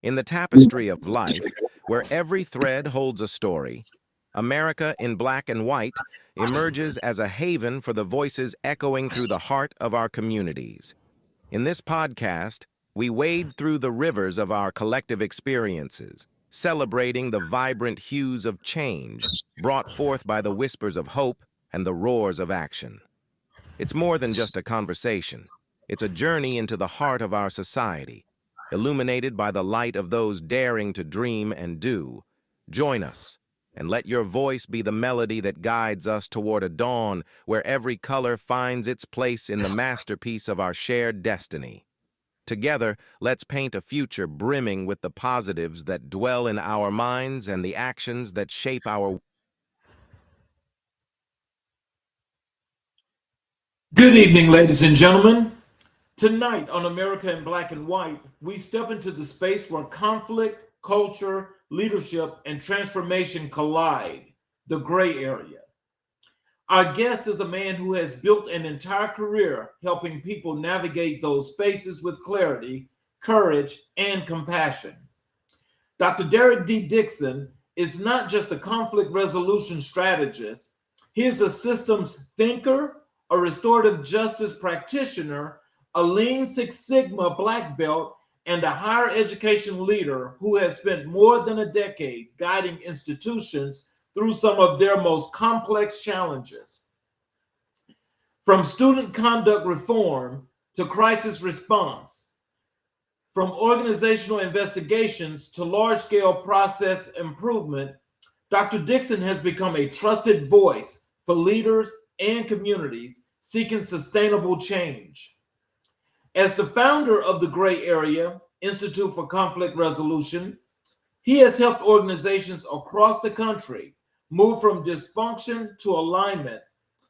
In the tapestry of life, where every thread holds a story, America in black and white emerges as a haven for the voices echoing through the heart of our communities. In this podcast, we wade through the rivers of our collective experiences, celebrating the vibrant hues of change brought forth by the whispers of hope and the roars of action. It's more than just a conversation. It's a journey into the heart of our society, illuminated by the light of those daring to dream and do. Join us, and let your voice be the melody that guides us toward a dawn where every color finds its place in the masterpiece of our shared destiny. Together, let's paint a future brimming with the positives that dwell in our minds and the actions that shape our... Good evening, ladies and gentlemen. Tonight on America in Black and White, we step into the space where conflict, culture, leadership, and transformation collide, the gray area. Our guest is a man who has built an entire career helping people navigate those spaces with clarity, courage, and compassion. Dr. Derrick D. Dixon is not just a conflict resolution strategist, he is a systems thinker, a restorative justice practitioner, a Lean Six Sigma black belt, and a higher education leader who has spent more than a decade guiding institutions through some of their most complex challenges. From student conduct reform to crisis response, from organizational investigations to large-scale process improvement, Dr. Dixon has become a trusted voice for leaders and communities seeking sustainable change. As the founder of the Gray Area Institute for Conflict Resolution, he has helped organizations across the country move from dysfunction to alignment,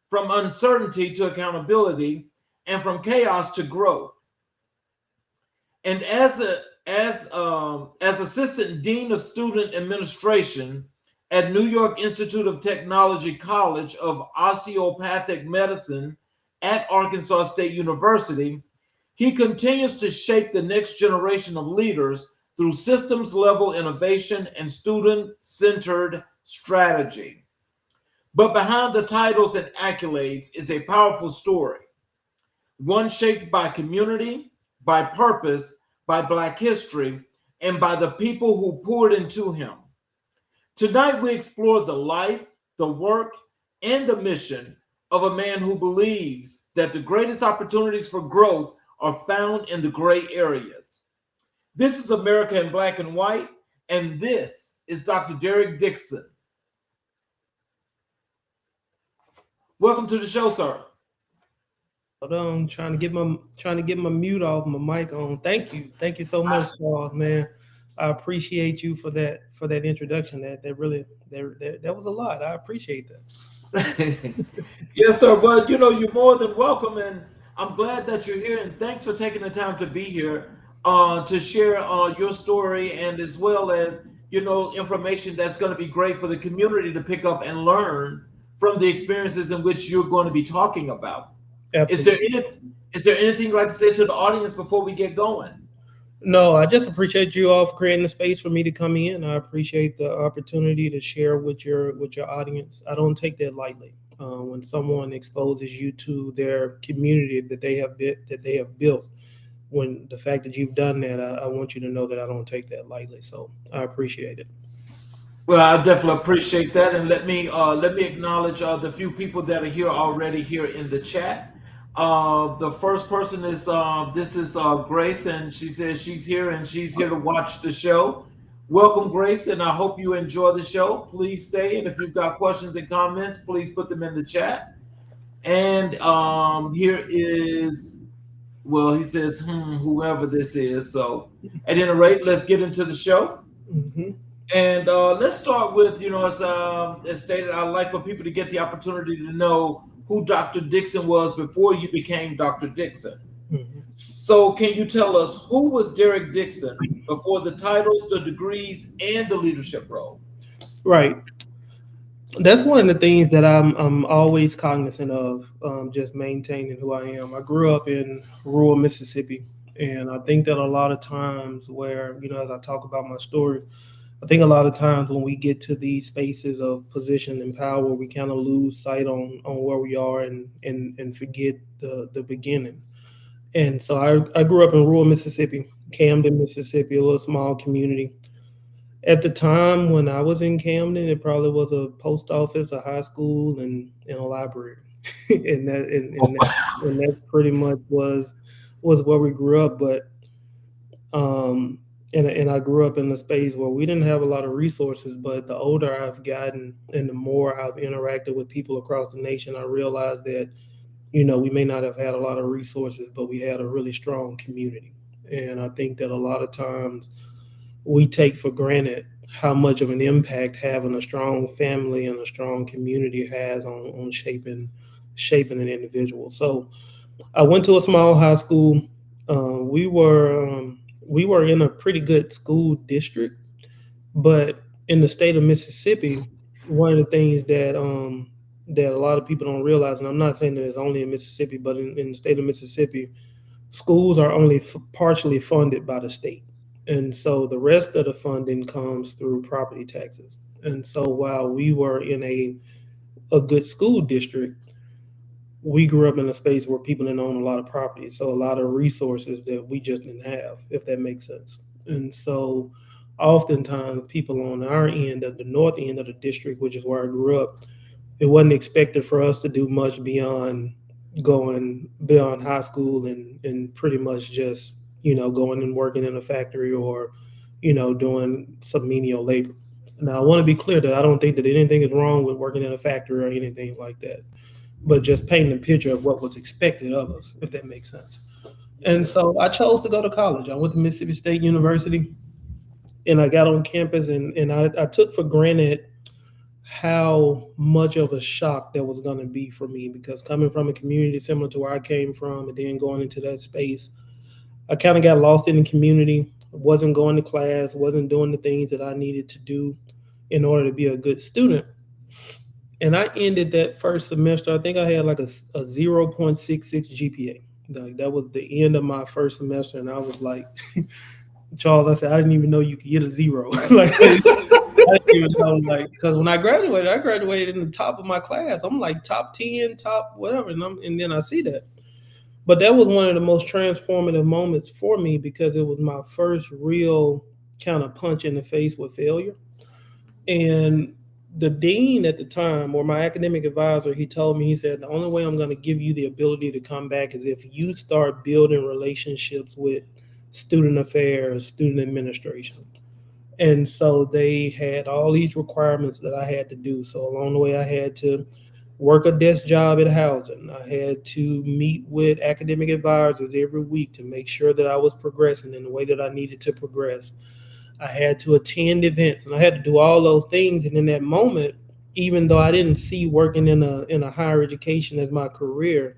from uncertainty to accountability, and from chaos to growth. And as Assistant Dean of Student Administration at New York Institute of Technology College of Osteopathic Medicine at Arkansas State University, he continues to shape the next generation of leaders through systems-level innovation and student-centered strategy. But behind the titles and accolades is a powerful story, one shaped by community, by purpose, by Black history, and by the people who poured into him. Tonight, we explore the life, the work, and the mission of a man who believes that the greatest opportunities for growth are found in the gray areas. This is America in Black and White, and this is Dr. Derrick Dixon. Welcome to the show, sir. Hold on, trying to get my mute off, my mic on. Thank you so much, Charles, man. I appreciate you for that introduction. That was a lot. I appreciate that. Yes, sir. But you're more than welcome, and I'm glad that you're here. And thanks for taking the time to be here to share your story, and as well as information that's going to be great for the community to pick up and learn from the experiences in which you're going to be talking about. Absolutely. Is there anything you'd like to say to the audience before we get going? No, I just appreciate you all for creating the space for me to come in. I appreciate the opportunity to share with your audience. I don't take that lightly. When someone exposes you to their community that they have built, when the fact that you've done that, I want you to know that I don't take that lightly. So I appreciate it. Well, I definitely appreciate that, and let me acknowledge the few people that are here already here in the chat. The first person is Grace, and she says she's here and she's here to watch the show. Welcome, Grace, and I hope you enjoy the show. Please stay, and if you've got questions and comments, please put them in the chat. And here is, well, he says, whoever this is. So at any rate, let's get into the show. Mm-hmm. And let's start with, as stated, I'd like for people to get the opportunity to know who Dr. Dixon was before you became Dr. Dixon. Mm-hmm. So can you tell us, who was Derrick Dixon before the titles, the degrees, and the leadership role? Right. That's one of the things that I'm always cognizant of, just maintaining who I am. I grew up in rural Mississippi, And I think that a lot of times where, as I talk about my story, I think a lot of times when we get to these spaces of position and power, we kind of lose sight on where we are and forget the beginning. And so I grew up in rural Mississippi, Camden, Mississippi, a little small community. At the time when I was in Camden, it probably was a post office, a high school, and a library, and that pretty much was where we grew up. But um, and I grew up in a space where we didn't have a lot of resources. But the older I've gotten and the more I've interacted with people across the nation, I realized that we may not have had a lot of resources, but we had a really strong community. And I think that a lot of times we take for granted how much of an impact having a strong family and a strong community has on shaping an individual. So I went to a small high school. We were in a pretty good school district, but in the state of Mississippi, one of the things that a lot of people don't realize, and I'm not saying that it's only in Mississippi, but in the state of Mississippi, schools are only partially funded by the state. And so the rest of the funding comes through property taxes. And so while we were in a good school district, we grew up in a space where people didn't own a lot of property. So a lot of resources that we just didn't have, if that makes sense. And so oftentimes people on our end, at the north end of the district, which is where I grew up, it wasn't expected for us to do much beyond going beyond high school and pretty much just going and working in a factory or doing some menial labor. Now I want to be clear that I don't think that anything is wrong with working in a factory or anything like that, but just painting a picture of what was expected of us, if that makes sense. And so I chose to go to college. I went to Mississippi State University, and I got on campus, and I took for granted how much of a shock that was going to be for me, because coming from a community similar to where I came from and then going into that space, I kind of got lost in the community, wasn't going to class, wasn't doing the things that I needed to do in order to be a good student. And I ended that first semester, I think I had like a 0.66 GPA. Like that was the end of my first semester. And I was like, Charles, I said, I didn't even know you could get a zero. Like, I didn't even know, like, because when I graduated in the top of my class. I'm like top 10, top whatever. And then I see that. But that was one of the most transformative moments for me, because it was my first real kind of punch in the face with failure. And the dean at the time, or my academic advisor, he told me, he said, the only way I'm going to give you the ability to come back is if you start building relationships with student affairs, student administration. And so they had all these requirements that I had to do. So along the way, I had to work a desk job at housing. I had to meet with academic advisors every week to make sure that I was progressing in the way that I needed to progress. I had to attend events, and I had to do all those things. And in that moment, even though I didn't see working in a higher education as my career,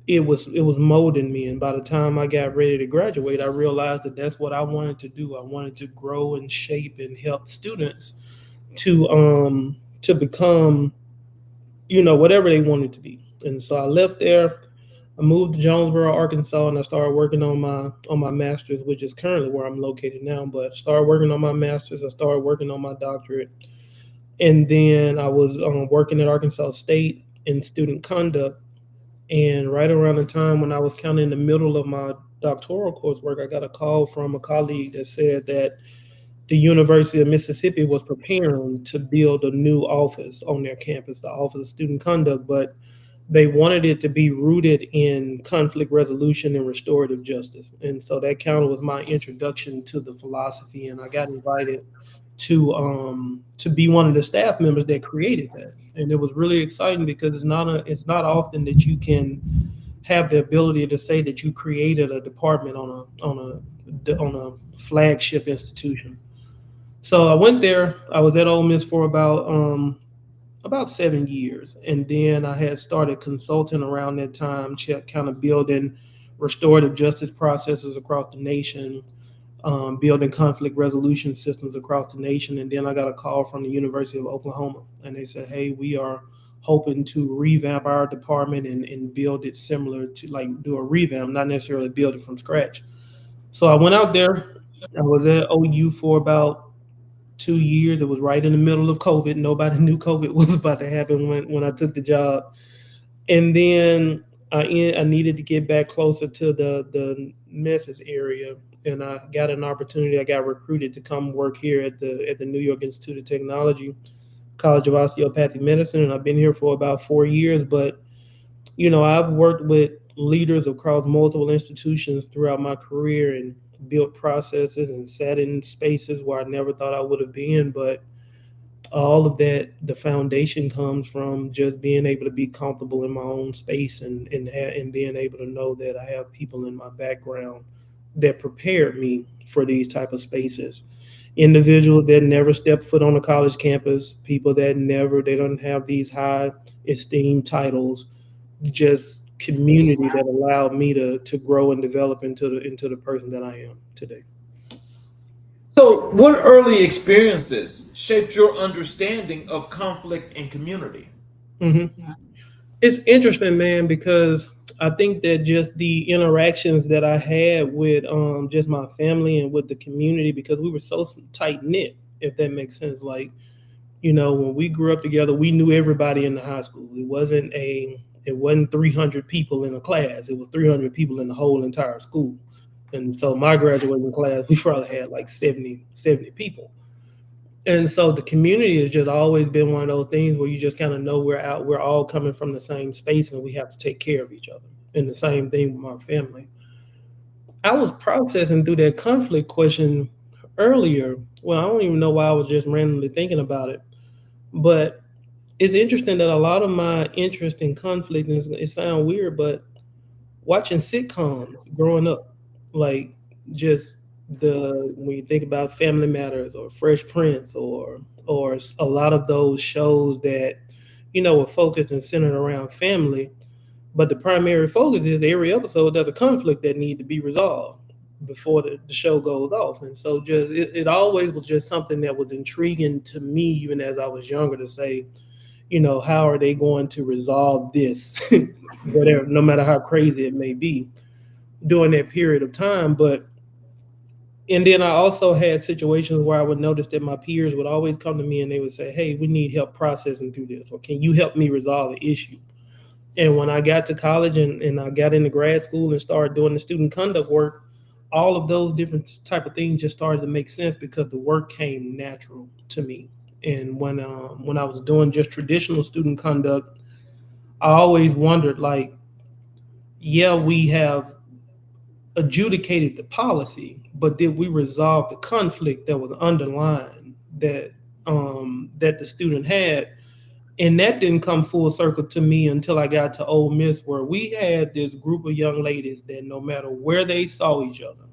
it was molding me. And by the time I got ready to graduate, I realized that that's what I wanted to do. I wanted to grow and shape and help students to become, whatever they wanted to be. And so I left there. I moved to Jonesboro, Arkansas, and I started working on my master's, which is currently where I'm located now. But I started working on my master's. I started working on my doctorate, and then I was working at Arkansas State in student conduct. And right around the time when I was kind of in the middle of my doctoral coursework, I got a call from a colleague that said that the University of Mississippi was preparing to build a new office on their campus, the Office of Student Conduct, but they wanted it to be rooted in conflict resolution and restorative justice. And so that kind of was my introduction to the philosophy, and I got invited to be one of the staff members that created that. And it was really exciting, because it's not often that you can have the ability to say that you created a department on a flagship institution. So I went there. I was at Ole Miss for about 7 years, and then I had started consulting around that time, kind of building restorative justice processes across the nation, building conflict resolution systems across the nation. And then I got a call from the University of Oklahoma, and they said, hey, we are hoping to revamp our department and build it similar to, like, do a revamp, not necessarily build it from scratch. So I went out there. I was at OU for about 2 years. It was right in the middle of COVID. Nobody knew COVID was about to happen when I took the job. And then I needed to get back closer to the Memphis area, and I got an opportunity. I got recruited to come work here at the New York Institute of Technology, College of Osteopathic Medicine, and I've been here for about 4 years. But I've worked with leaders across multiple institutions throughout my career and built processes and sat in spaces where I never thought I would have been. But all of that, the foundation comes from just being able to be comfortable in my own space and being able to know that I have people in my background that prepared me for these type of spaces. Individuals that never stepped foot on a college campus, people that they don't have these high esteemed titles, just community that allowed me to grow and develop into the person that I am today. So, what early experiences shaped your understanding of conflict and community? Mm-hmm. It's interesting, man, because I think that just the interactions that I had with just my family and with the community, because we were so tight knit, if that makes sense. Like, when we grew up together, we knew everybody in the high school. It wasn't 300 people in a class. It was 300 people in the whole entire school. And so my graduating class, we probably had like 70 people. And so the community has just always been one of those things where you just kind of know we're all coming from the same space and we have to take care of each other. And the same thing with my family. I was processing through that conflict question earlier. Well, I don't even know why I was just randomly thinking about it. But it's interesting that a lot of my interest in conflict, and it sounds weird, but watching sitcoms growing up, like, just when you think about Family Matters or Fresh Prince or a lot of those shows that were focused and centered around family, but the primary focus is every episode there's a conflict that needs to be resolved before the show goes off. And so just it always was just something that was intriguing to me, even as I was younger, to say, how are they going to resolve this, whatever, no matter how crazy it may be during that period of time. And then I also had situations where I would notice that my peers would always come to me and they would say, hey, we need help processing through this, or can you help me resolve the issue? And when I got to college and I got into grad school and started doing the student conduct work, all of those different type of things just started to make sense because the work came natural to me. And when I was doing just traditional student conduct, I always wondered, like, yeah, we have adjudicated the policy, but did we resolve the conflict that was underlying that the student had? And that didn't come full circle to me until I got to Ole Miss, where we had this group of young ladies that no matter where they saw each other,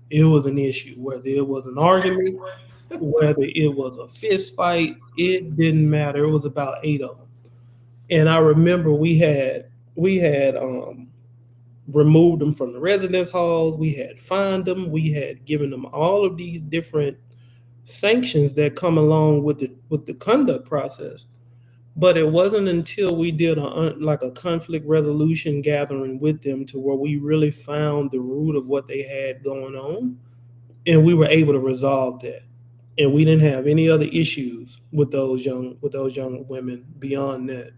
it was an issue. Whether it was an argument, whether it was a fist fight, it didn't matter. It was about 8 of them. And I remember we had removed them from the residence halls. We had fined them. We had given them all of these different sanctions that come along with the conduct process. But it wasn't until we did a conflict resolution gathering with them to where we really found the root of what they had going on, and we were able to resolve that. And we didn't have any other issues with those young women beyond that.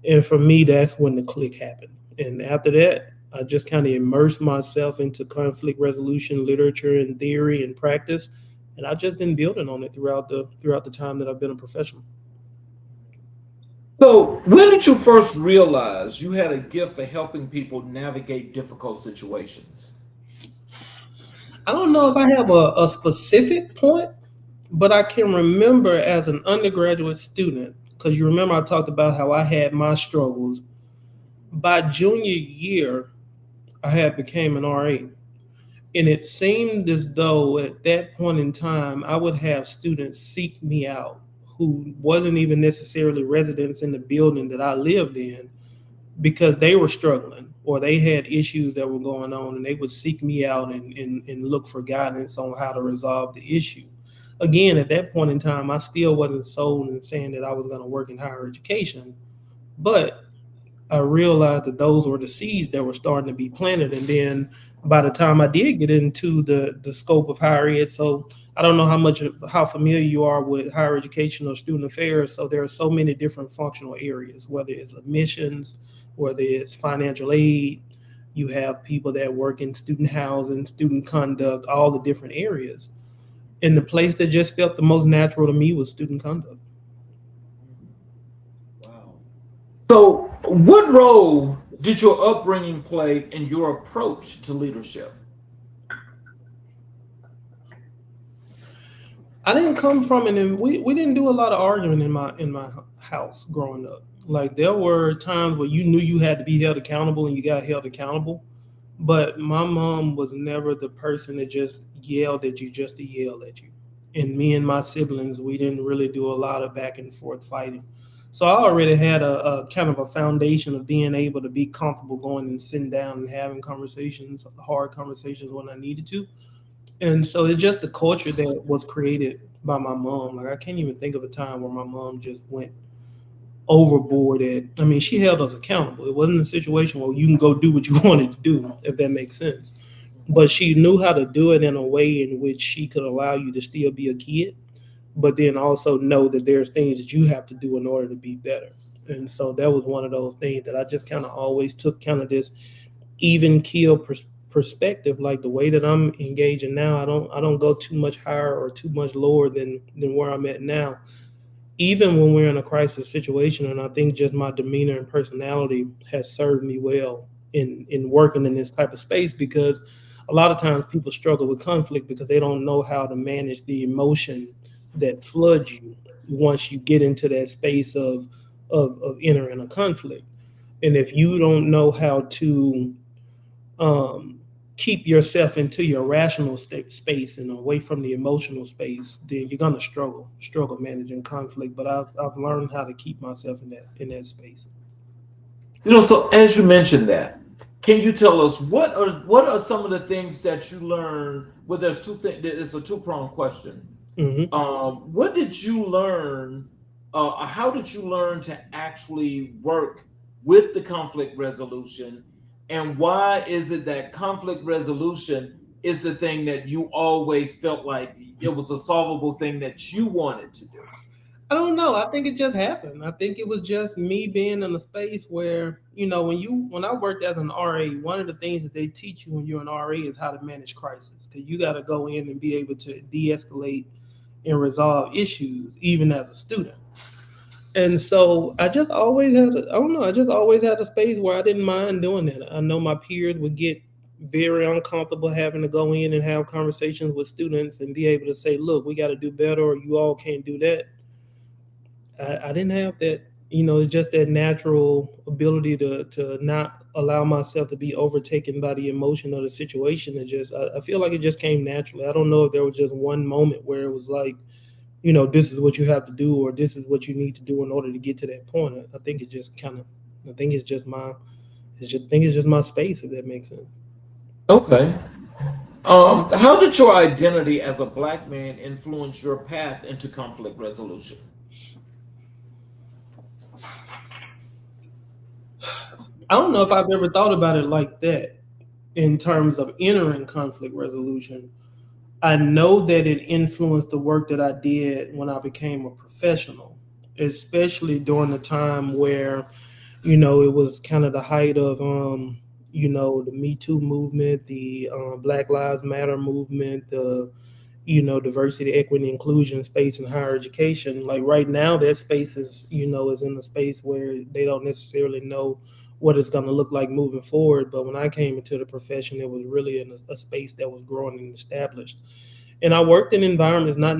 And for me, that's when the click happened. And after that, I just kind of immersed myself into conflict resolution literature and theory and practice, and I've just been building on it throughout the time that I've been a professional. So, when did you first realize you had a gift for helping people navigate difficult situations? I don't know if I have a specific point, but I can remember as an undergraduate student, because you remember I talked about how I had my struggles. By junior year, I had became an RA. And it seemed as though at that point in time, I would have students seek me out who wasn't even necessarily residents in the building that I lived in, because they were struggling or they had issues that were going on, and they would seek me out and look for guidance on how to resolve the issue. Again, at that point in time, I still wasn't sold in saying that I was going to work in higher education, But I realized that those were the seeds that were starting to be planted. And then by the time I did get into the scope of higher ed, so I don't know how familiar you are with higher education or student affairs. So there are so many different functional areas, whether it's admissions, whether it's financial aid, you have people that work in student housing, student conduct, all the different areas. And the place that just felt the most natural to me was student conduct. Wow. So, what role did your upbringing play in your approach to leadership? I didn't come from it, and we didn't do a lot of arguing in my house growing up. Like there were times where you knew you had to be held accountable and you got held accountable, but my mom was never the person that just yelled at you just to yell at you. And me and my siblings, we didn't really do a lot of back and forth fighting. So I already had a kind of a foundation of being able to be comfortable going and sitting down and having conversations, hard conversations when I needed to. And so it's just the culture that was created by my mom. Like I can't even think of a time where my mom just went overboard at, I mean, she held us accountable. It wasn't a situation where you can go do what you wanted to do, if that makes sense. But she knew how to do it in a way in which she could allow you to still be a kid, but then also know that there's things that you have to do in order to be better. And so that was one of those things that I just kind of always took kind of this even keel perspective, like the way that I'm engaging now. I don't go too much higher or too much lower than where I'm at now, even when we're in a crisis situation. And I think just my demeanor and personality has served me well in working in this type of space, because a lot of times people struggle with conflict because they don't know how to manage the emotion that floods you once you get into that space of entering a conflict. And if you don't know how to um, keep yourself into your rational space and away from the emotional space, then you're gonna struggle managing conflict. But I've learned how to keep myself in that space. So as you mentioned that, can you tell us what are some of the things that you learned? Well, there's two things. It's a two-pronged question. Hmm. What did you learn? How did you learn to actually work with the conflict resolution? And why is it that conflict resolution is the thing that you always felt like it was a solvable thing that you wanted to do? I don't know. I think it just happened. I think it was just me being in a space where, when I worked as an RA, one of the things that they teach you when you're an RA is how to manage crisis. Because you got to go in and be able to de-escalate and resolve issues, even as a student. And so I just always had, I don't know, I just always had a space where I didn't mind doing that. I know my peers would get very uncomfortable having to go in and have conversations with students and be able to say, look, we got to do better, or you all can't do that. I didn't have that, just that natural ability to not allow myself to be overtaken by the emotion of the situation. I feel like it just came naturally. I don't know if there was just one moment where it was like, this is what you have to do, or this is what you need to do in order to get to that point. I think it just kind of, I think it's just my, I think it's just my space, if that makes sense. Okay. How did your identity as a black man influence your path into conflict resolution? I don't know if I've ever thought about it like that in terms of entering conflict resolution. I know that it influenced the work that I did when I became a professional, especially during the time where, it was kind of the height of, the Me Too movement, the Black Lives Matter movement, the, diversity, equity, inclusion space in higher education. Like right now, that space is in a space where they don't necessarily know what it's going to look like moving forward. But when I came into the profession, it was really in a space that was growing and established. And I worked in environments not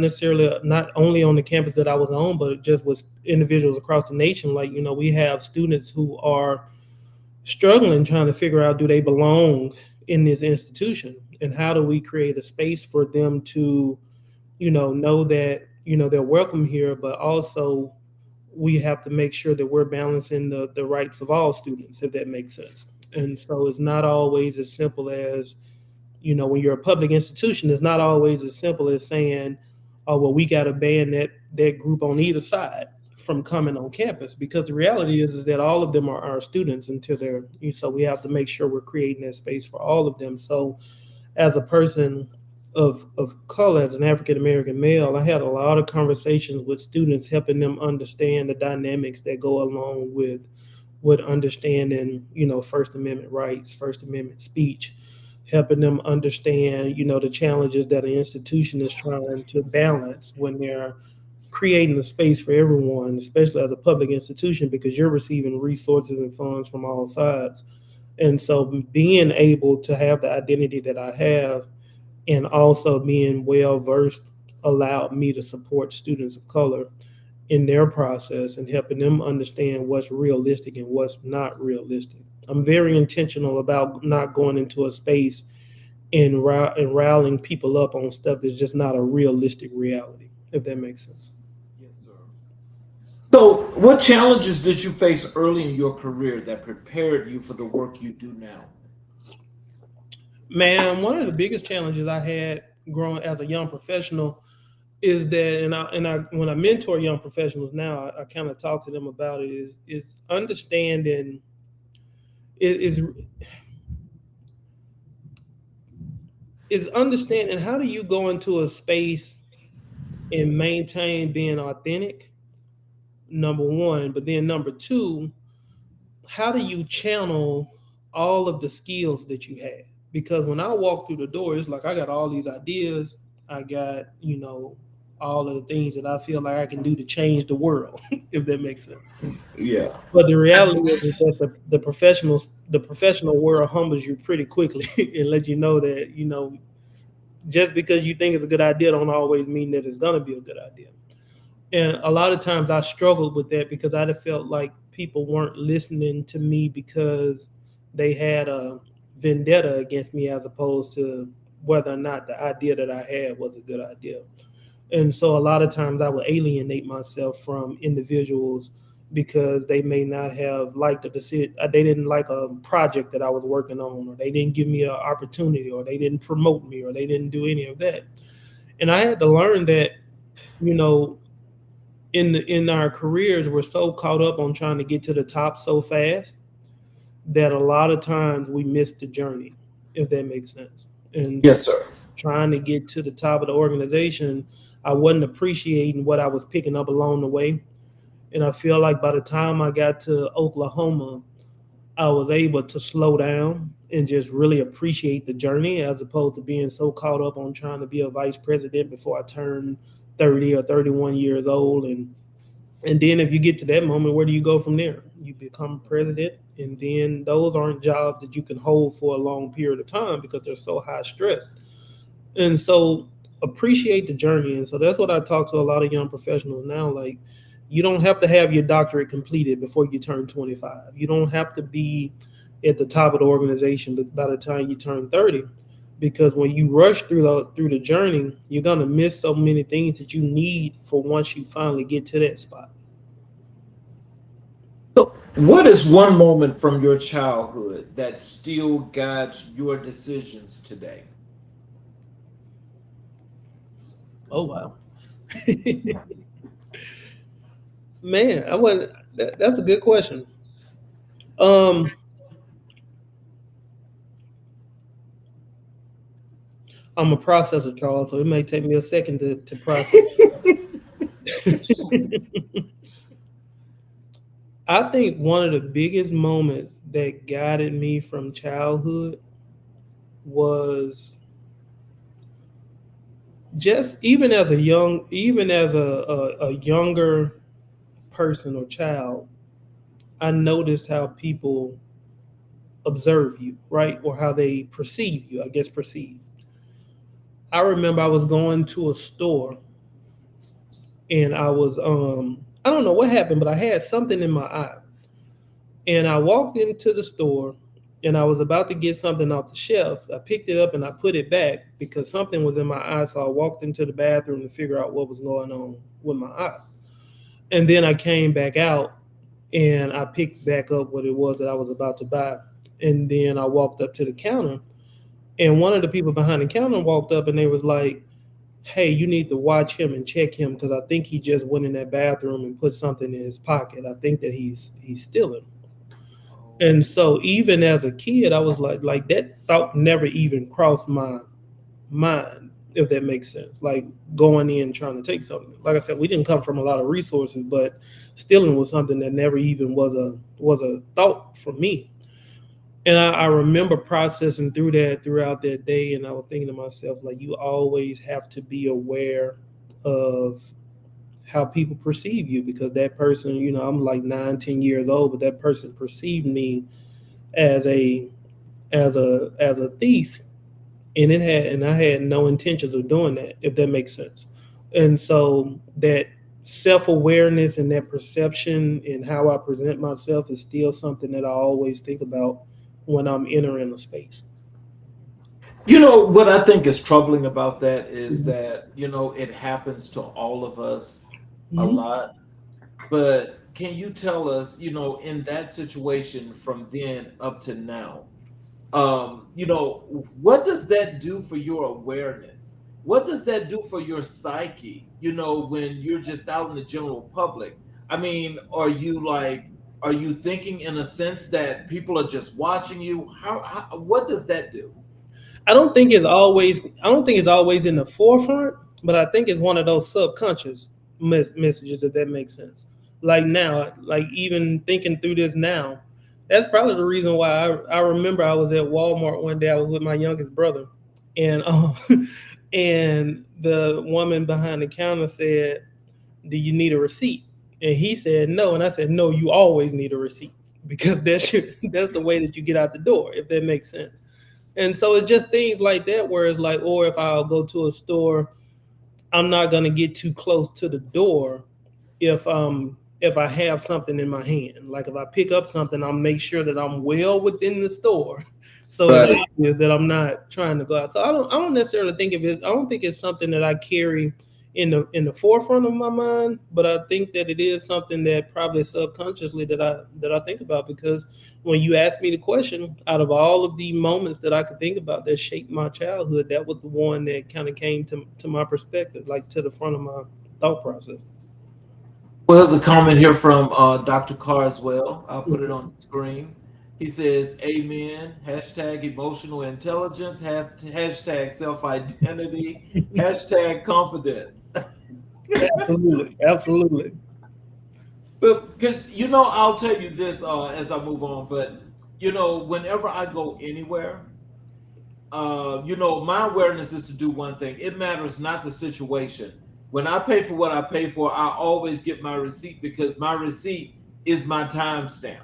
only on the campus that I was on, but just with individuals across the nation. Like, we have students who are struggling trying to figure out, do they belong in this institution, and how do we create a space for them to know that they're welcome here, but also we have to make sure that we're balancing the rights of all students, if that makes sense. And so it's not always as simple as, when you're a public institution, it's not always as simple as saying, oh, well, we got to ban that group on either side. from coming on campus, because the reality is that all of them are our students until they're, so we have to make sure we're creating that space for all of them. So as a person of color, as an African American male, I had a lot of conversations with students, helping them understand the dynamics that go along with understanding, First Amendment rights, First Amendment speech, helping them understand, the challenges that an institution is trying to balance when they're creating a space for everyone, especially as a public institution, because you're receiving resources and funds from all sides. And so being able to have the identity that I have, and also being well versed, allowed me to support students of color in their process and helping them understand what's realistic and what's not realistic. I'm very intentional about not going into a space and riling people up on stuff that's just not a realistic reality, if that makes sense. Yes, sir. So, what challenges did you face early in your career that prepared you for the work you do now? Man, one of the biggest challenges I had growing as a young professional is that, and I when I mentor young professionals now, I kind of talk to them about it, is understanding is understanding how do you go into a space and maintain being authentic, number one, but then number two, how do you channel all of the skills that you have? Because when I walk through the door, it's like I got all these ideas, I got, all of the things that I feel like I can do to change the world, if that makes sense. Yeah. But the reality is that the professional world humbles you pretty quickly and let you know that, just because you think it's a good idea don't always mean that it's gonna be a good idea. And a lot of times I struggled with that because I felt like people weren't listening to me because they had a vendetta against me, as opposed to whether or not the idea that I had was a good idea. And so a lot of times I would alienate myself from individuals because they may not have liked the decision. They didn't like a project that I was working on, or they didn't give me an opportunity, or they didn't promote me, or they didn't do any of that. And I had to learn that, in our careers, we're so caught up on trying to get to the top so fast that a lot of times we miss the journey, if that makes sense. And yes, sir. Trying to get to the top of the organization, I wasn't appreciating what I was picking up along the way. And I feel like by the time I got to Oklahoma, I was able to slow down and just really appreciate the journey, as opposed to being so caught up on trying to be a vice president before I turned 30 or 31 years old. And then if you get to that moment, where do you go from there? You become president, and then those aren't jobs that you can hold for a long period of time because they're so high stress. And so appreciate the journey. And so that's what I talk to a lot of young professionals now. Like, you don't have to have your doctorate completed before you turn 25. You don't have to be at the top of the organization by the time you turn 30. Because when you rush through the journey, you're gonna miss so many things that you need for once you finally get to that spot. So, what is one moment from your childhood that still guides your decisions today? Oh wow, man, I wasn't. That's a good question. I'm a processor, Charles, so it may take me a second to process. I think one of the biggest moments that guided me from childhood was just even as a younger person or child, I noticed how people observe you, right? Or how they perceive you, I guess perceive. I remember I was going to a store and I was I don't know what happened, but I had something in my eye. And I walked into the store and I was about to get something off the shelf. I picked it up and I put it back because something was in my eye. So I walked into the bathroom to figure out what was going on with my eye. And then I came back out and I picked back up what it was that I was about to buy. And then I walked up to the counter, and one of the people behind the counter walked up and they was like, hey, you need to watch him and check him because I think he just went in that bathroom and put something in his pocket. I think that he's stealing. And so even as a kid, I was like that thought never even crossed my mind, if that makes sense. Like going in trying to take something. Like I said, we didn't come from a lot of resources, but stealing was something that never even was a thought for me. And I remember processing through that throughout that day, and I was thinking to myself, like, you always have to be aware of how people perceive you because that person, I'm like 9, 10 years old, but that person perceived me as a thief, and I had no intentions of doing that, if that makes sense. And so that self-awareness and that perception and how I present myself is still something that I always think about when I'm entering a space. What I think is troubling about that is that, it happens to all of us a Mhm. lot. But can you tell us, in that situation from then up to now, what does that do for your awareness? What does that do for your psyche, when you're just out in the general public? I mean, are you thinking in a sense that people are just watching you? What does that do? I don't think it's always in the forefront, but I think it's one of those subconscious messages, if that makes sense. Like now, like even thinking through this now, that's probably the reason why I remember I was at Walmart one day. I was with my youngest brother, and and the woman behind the counter said, "Do you need a receipt?" And he said no, and I said no. You always need a receipt because that's the way that you get out the door, if that makes sense. And so it's just things like that where it's like, or if I'll go to a store, I'm not gonna get too close to the door if I have something in my hand. Like if I pick up something, I'll make sure that I'm well within the store. So it's Right. obvious that I'm not trying to go out. So I don't necessarily think of it. I don't think it's something that I carry in the forefront of my mind, but I think that it is something that probably subconsciously that I think about because when you ask me the question, out of all of the moments that I could think about that shaped my childhood, that was the one that kind of came to my perspective, like to the front of my thought process. Well, there's a comment here from Dr. Carswell. I'll put it on the screen. He says, Amen. Hashtag emotional intelligence. Hashtag self identity. Hashtag confidence. Absolutely, absolutely. But because, I'll tell you this as I move on. But, whenever I go anywhere, my awareness is to do one thing. It matters not the situation. When I pay for what I pay for, I always get my receipt because my receipt is my timestamp.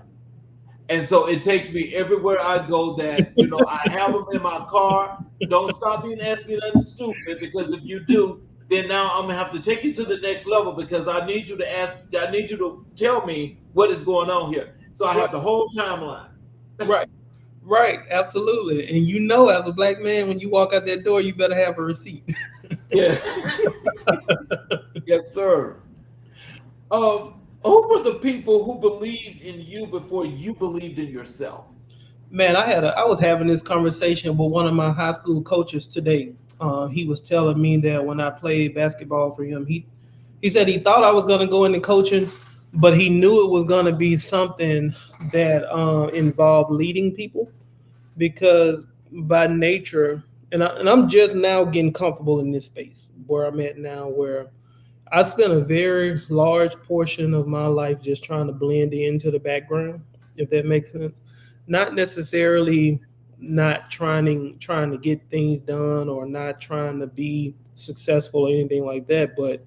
And so it takes me everywhere I go that, I have them in my car. Don't stop me and ask me nothing stupid because if you do, then now I'm gonna have to take you to the next level because I need you to tell me what is going on here. So I have the whole timeline. Right, right, absolutely. And as a black man, when you walk out that door, you better have a receipt. Yeah. Yes, sir. Who were the people who believed in you before you believed in yourself? Man, I was having this conversation with one of my high school coaches today. He was telling me that when I played basketball for him, he said he thought I was going to go into coaching, but he knew it was going to be something that involved leading people because by nature, and I'm just now getting comfortable in this space where I'm at now, where I spent a very large portion of my life just trying to blend into the background, if that makes sense. Not necessarily not trying to get things done or not trying to be successful or anything like that, but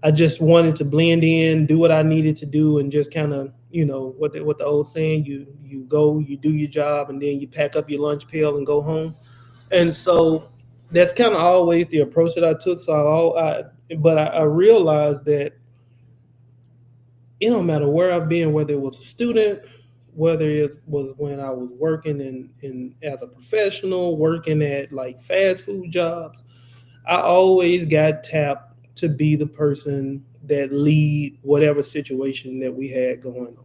I just wanted to blend in, do what I needed to do, and just kind of, what the old saying, you go, you do your job, and then you pack up your lunch pail and go home. And so that's kind of always the approach that I took. But I realized that it don't matter where I've been, whether it was a student, whether it was when I was working in as a professional, working at like fast food jobs, I always got tapped to be the person that lead whatever situation that we had going on.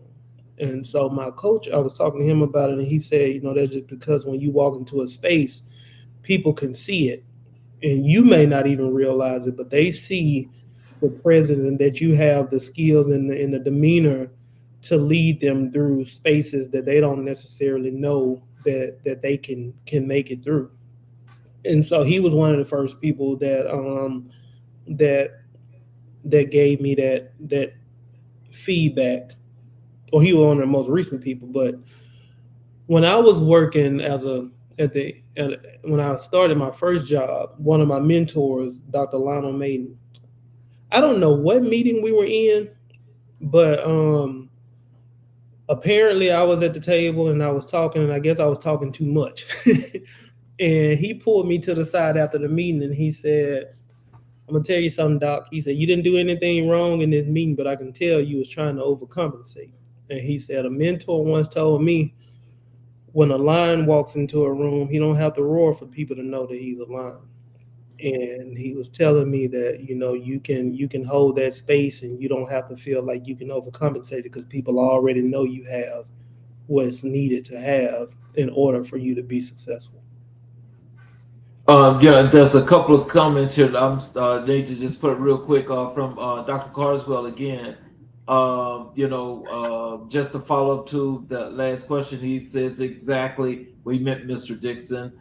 And so my coach, I was talking to him about it, and he said, that's just because when you walk into a space, people can see it. and you may not even realize it, but they see the presence and that you have the skills and the demeanor to lead them through spaces that they don't necessarily know that they can make it through. And so he was one of the first people that that gave me that feedback, or he was one of the most recent people. But when I was working when I started my first job, one of my mentors, Dr. Lionel Maiden, I don't know what meeting we were in, but apparently I was at the table and I was talking, and I guess I was talking too much. And he pulled me to the side after the meeting and he said, "I'm gonna tell you something, Doc." He said, "You didn't do anything wrong in this meeting, but I can tell you was trying to overcompensate." And he said, "A mentor once told me when a lion walks into a room, he don't have to roar for people to know that he's a lion." And he was telling me that, you can hold that space and you don't have to feel like you can overcompensate it, because people already know you have what's needed to have in order for you to be successful. There's a couple of comments here that I'm need to just put real quick from Dr. Carswell again. Just to follow up to the last question, he says exactly we meant Mr. Dixon.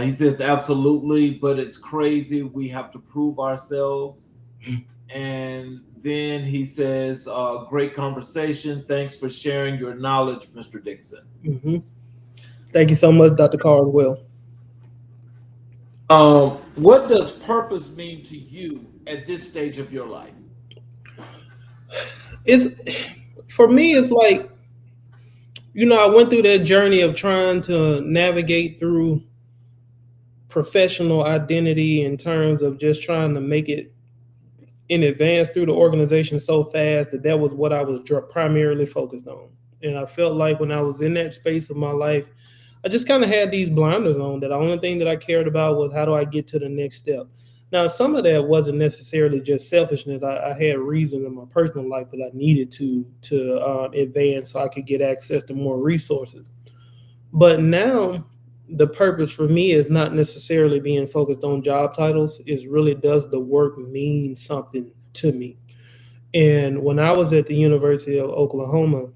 He says absolutely, but it's crazy. We have to prove ourselves. And then he says, great conversation. Thanks for sharing your knowledge, Mr. Dixon. Mm-hmm. Thank you so much, Dr. Carswell. What does purpose mean to you at this stage of your life? For me, it's like, I went through that journey of trying to navigate through professional identity in terms of just trying to make it in advance through the organization so fast that was what I was primarily focused on. And I felt like when I was in that space of my life, I just kind of had these blinders on, that the only thing that I cared about was how do I get to the next step. Now, some of that wasn't necessarily just selfishness. I had reason in my personal life that I needed to advance so I could get access to more resources. But now the purpose for me is not necessarily being focused on job titles. It's really, does the work mean something to me? And when I was at the University of Oklahoma,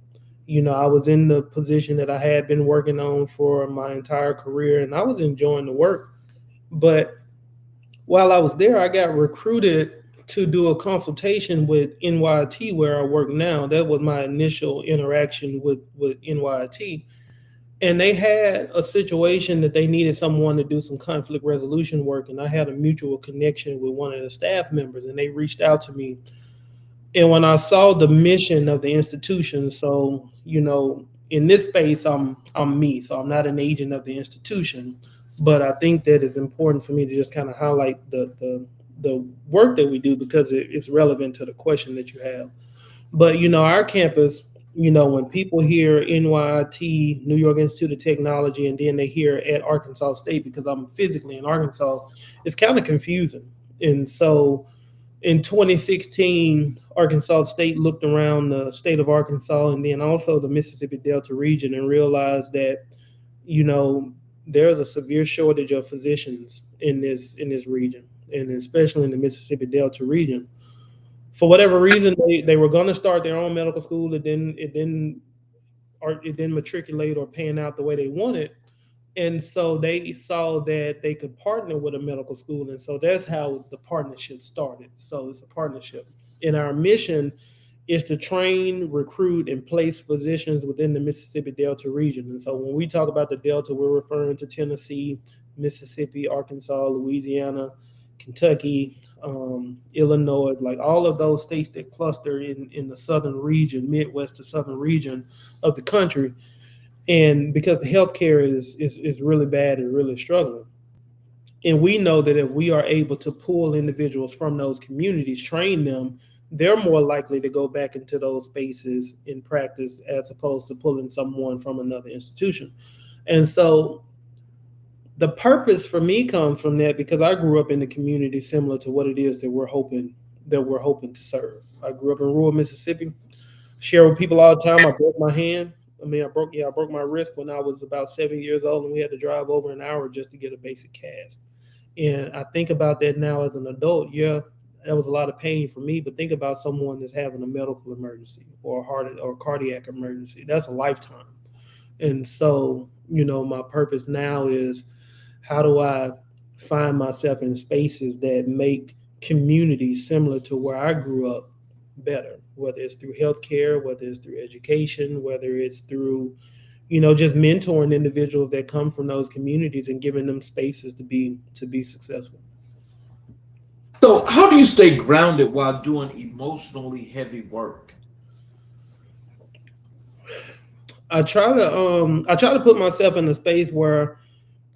I was in the position that I had been working on for my entire career, and I was enjoying the work. But while I was there, I got recruited to do a consultation with NYT, where I work now. That was my initial interaction with NYT. And they had a situation that they needed someone to do some conflict resolution work. And I had a mutual connection with one of the staff members, and they reached out to me. And when I saw the mission of the institution, so, in this space, I'm me, so I'm not an agent of the institution, but I think that it's important for me to just kind of highlight the work that we do, because it's relevant to the question that you have. But, our campus, when people hear NYT, New York Institute of Technology, and then they hear at Arkansas State, because I'm physically in Arkansas, it's kind of confusing. And so in 2016, Arkansas State looked around the state of Arkansas and then also the Mississippi Delta region and realized that, there's a severe shortage of physicians in this region, and especially in the Mississippi Delta region. For whatever reason, they were going to start their own medical school. It didn't matriculate or pan out the way they wanted. And so they saw that they could partner with a medical school. And so that's how the partnership started. So it's a partnership. And our mission is to train, recruit, and place physicians within the Mississippi Delta region. And so when we talk about the Delta, we're referring to Tennessee, Mississippi, Arkansas, Louisiana, Kentucky, Illinois, like all of those states that cluster in the southern region, Midwest to southern region of the country. And because the healthcare is really bad and really struggling. And we know that if we are able to pull individuals from those communities, train them, they're more likely to go back into those spaces in practice as opposed to pulling someone from another institution. And so the purpose for me comes from that, because I grew up in the community similar to what it is that we're hoping to serve. I grew up in rural Mississippi, share with people all the time. I broke my hand. I broke my wrist when I was about 7 years old, and we had to drive over an hour just to get a basic cast. And I think about that now as an adult. Yeah, that was a lot of pain for me. But think about someone that's having a medical emergency or a heart or cardiac emergency. That's a lifetime. And so, my purpose now is, how do I find myself in spaces that make communities similar to where I grew up better, whether it's through healthcare, whether it's through education, whether it's through, just mentoring individuals that come from those communities and giving them spaces to be successful. So, how do you stay grounded while doing emotionally heavy work? I try to put myself in a space where,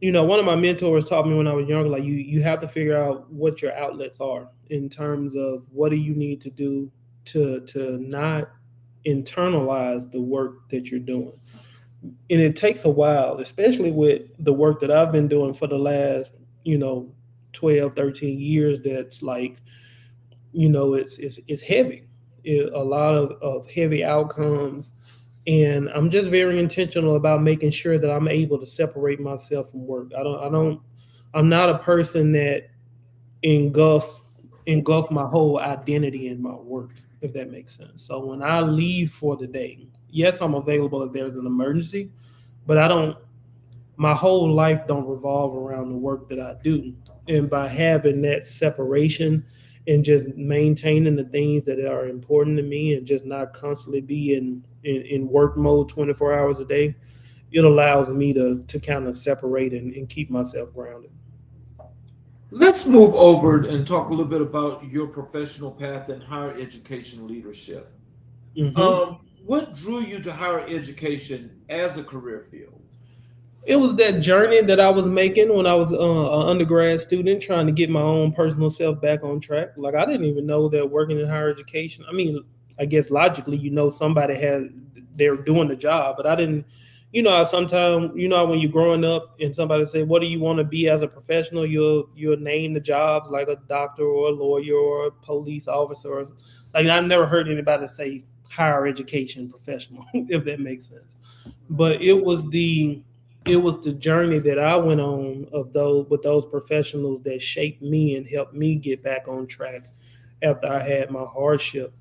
one of my mentors taught me when I was younger, like you have to figure out what your outlets are in terms of what do you need to do to not internalize the work that you're doing. And it takes a while, especially with the work that I've been doing for the last, 12, 13 years. That's like, it's heavy. A lot of heavy outcomes. And I'm just very intentional about making sure that I'm able to separate myself from work. I'm not a person that engulf my whole identity in my work, if that makes sense. So when I leave for the day, yes, I'm available if there's an emergency, but my whole life don't revolve around the work that I do. And by having that separation and just maintaining the things that are important to me and just not constantly be in work mode 24 hours a day, it allows me to kind of separate and keep myself grounded. Let's move over and talk a little bit about your professional path in higher education leadership. hmm What drew you to higher education as a career field? It was that journey that I was making when I was an undergrad student, trying to get my own personal self back on track. Like, I didn't even know that working in higher education. I mean, I guess logically, somebody they're doing the job, but I didn't. Sometimes, when you're growing up and somebody say, "What do you want to be as a professional?" You'll name the jobs like a doctor or a lawyer or a police officer. Like, I've never heard anybody say higher education professional, if that makes sense. But it was the journey that I went on of those with those professionals that shaped me and helped me get back on track after I had my hardship,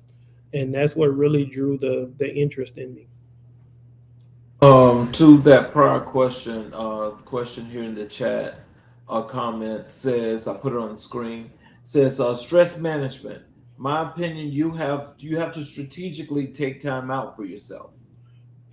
and that's what really drew the interest in me. To that prior question, the question here in the chat, comment says, I put it on the screen, says stress management. My opinion, you have to strategically take time out for yourself.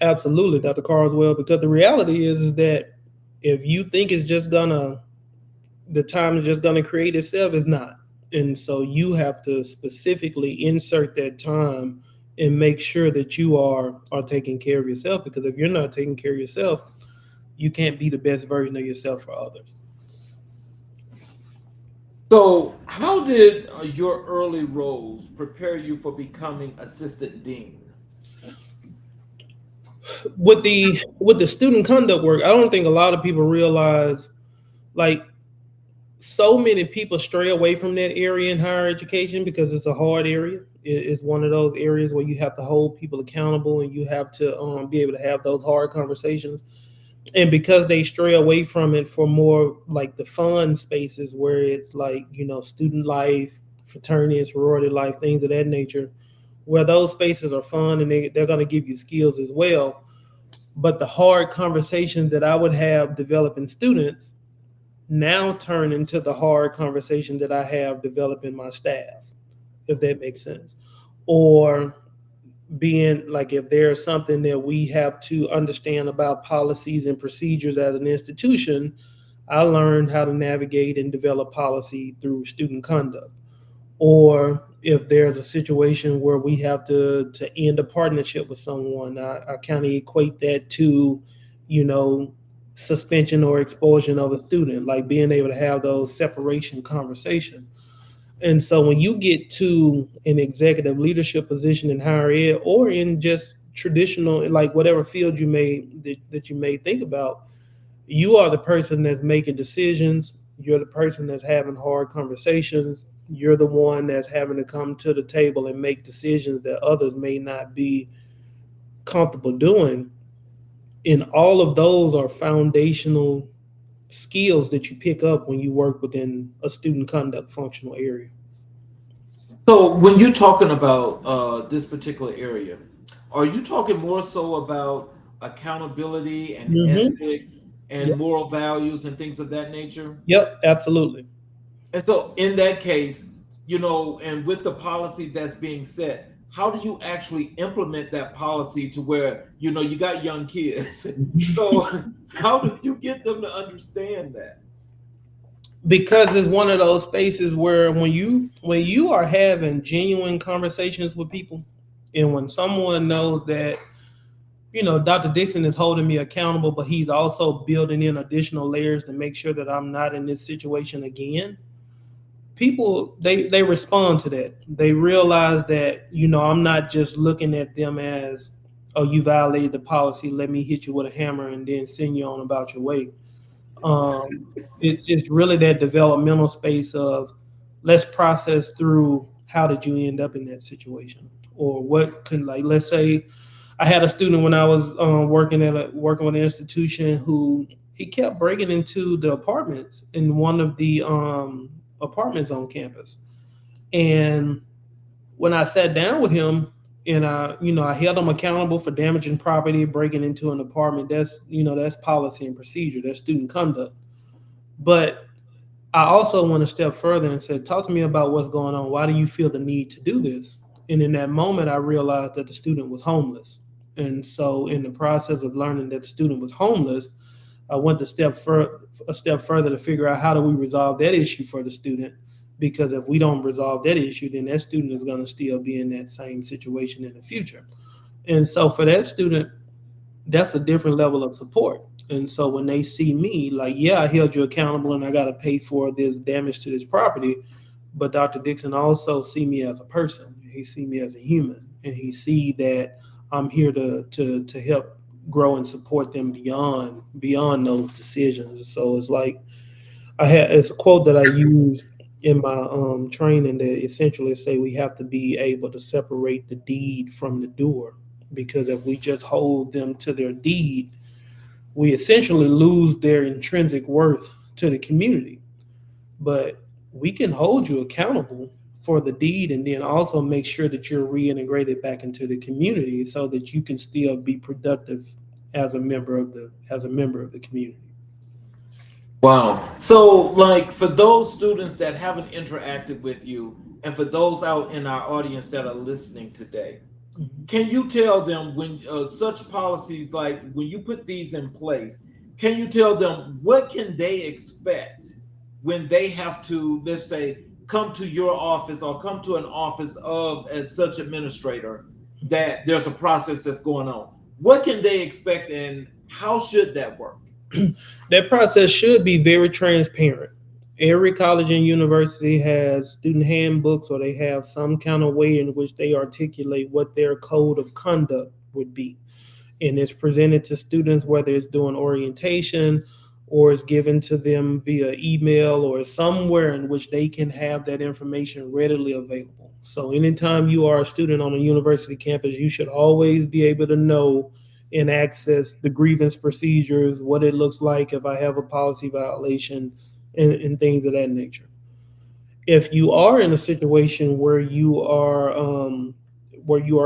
Absolutely, Dr. Carswell, because the reality is that if you think the time is just gonna create itself, is not. And so you have to specifically insert that time and make sure that you are taking care of yourself, because if you're not taking care of yourself, you can't be the best version of yourself for others. So, how did your early roles prepare you for becoming assistant dean? With the student conduct work, I don't think a lot of people realize, like, so many people stray away from that area in higher education because it's a hard area. It's one of those areas where you have to hold people accountable and you have to be able to have those hard conversations. And because they stray away from it for more like the fun spaces where it's like, student life, fraternity and sorority life, things of that nature, where those spaces are fun and they're going to give you skills as well. But the hard conversations that I would have developing students now turn into the hard conversation that I have developing my staff, if that makes sense. Or being like, if there's something that we have to understand about policies and procedures as an institution, I learned how to navigate and develop policy through student conduct. Or if there's a situation where we have to end a partnership with someone, I kind of equate that to, you know, suspension or expulsion of a student, like being able to have those separation conversations. And so when you get to an executive leadership position in higher ed or in just traditional, like whatever field that you may think about, you are the person that's making decisions. You're the person that's having hard conversations. You're the one that's having to come to the table and make decisions that others may not be comfortable doing. And all of those are foundational skills that you pick up when you work within a student conduct functional area. So when you're talking about this particular area, are you talking more so about accountability and Mm-hmm. ethics and Yep. moral values and things of that nature? Yep, absolutely. And so in that case, and with the policy that's being set, how do you actually implement that policy to where, you got young kids? So how do you get them to understand that? Because it's one of those spaces where when you are having genuine conversations with people, and when someone knows that Dr. Dixon is holding me accountable, but he's also building in additional layers to make sure that I'm not in this situation again. People they respond to that. They realize that I'm not just looking at them as, oh, you violated the policy, let me hit you with a hammer and then send you on about your way. Um, it's really that developmental space of, let's process through, how did you end up in that situation, or what can, like, let's say I had a student when I was working with an institution who he kept breaking into the apartments in one of the apartments on campus. And when I sat down with him and I held him accountable for damaging property, breaking into an apartment, that's policy and procedure, that's student conduct. But I also went a step further and said, talk to me about what's going on. Why do you feel the need to do this? And in that moment, I realized that the student was homeless. And so in the process of learning that the student was homeless, I went a step further to figure out, how do we resolve that issue for the student? Because if we don't resolve that issue, then that student is going to still be in that same situation in the future. And so for that student, that's a different level of support. And so when they see me, like, yeah, I held you accountable and I got to pay for this damage to this property, but Dr. Dixon also see me as a person. He see me as a human, and he see that I'm here to help grow and support them beyond those decisions. So it's like, it's a quote that I use in my training that essentially say we have to be able to separate the deed from the doer, because if we just hold them to their deed, we essentially lose their intrinsic worth to the community. But we can hold you accountable for the deed and then also make sure that you're reintegrated back into the community so that you can still be productive as a member of the community. Wow. So, like, for those students that haven't interacted with you, and for those out in our audience that are listening today, can you tell them, when such policies, like when you put these in place, can you tell them what can they expect when they have to, let's say, come to your office or come to an office of as such administrator, that there's a process that's going on? What can they expect and how should that work? That process should be very transparent. Every college and university has student handbooks, or they have some kind of way in which they articulate what their code of conduct would be. And it's presented to students, whether it's doing orientation or it's given to them via email or somewhere in which they can have that information readily available. So anytime you are a student on a university campus, you should always be able to know and access the grievance procedures, what it looks like if I have a policy violation, and things of that nature. If you are in a situation where you are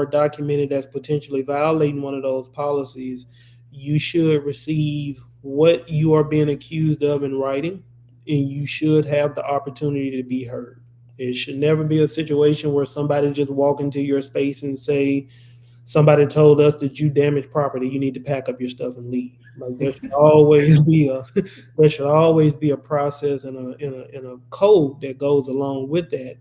documented as potentially violating one of those policies, you should receive what you are being accused of in writing, and you should have the opportunity to be heard. It should never be a situation where somebody just walk into your space and say, somebody told us that you damaged property, you need to pack up your stuff and leave. Like, there should always be a process and a code that goes along with that.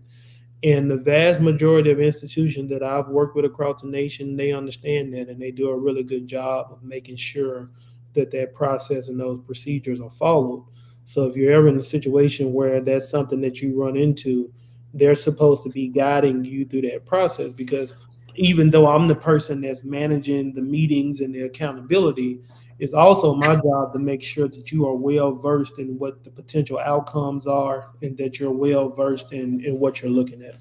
And the vast majority of institutions that I've worked with across the nation, they understand that, and they do a really good job of making sure that that process and those procedures are followed. So if you're ever in a situation where that's something that you run into, they're supposed to be guiding you through that process, because even though I'm the person that's managing the meetings and the accountability, it's also my job to make sure that you are well versed in what the potential outcomes are and that you're well versed in what you're looking at.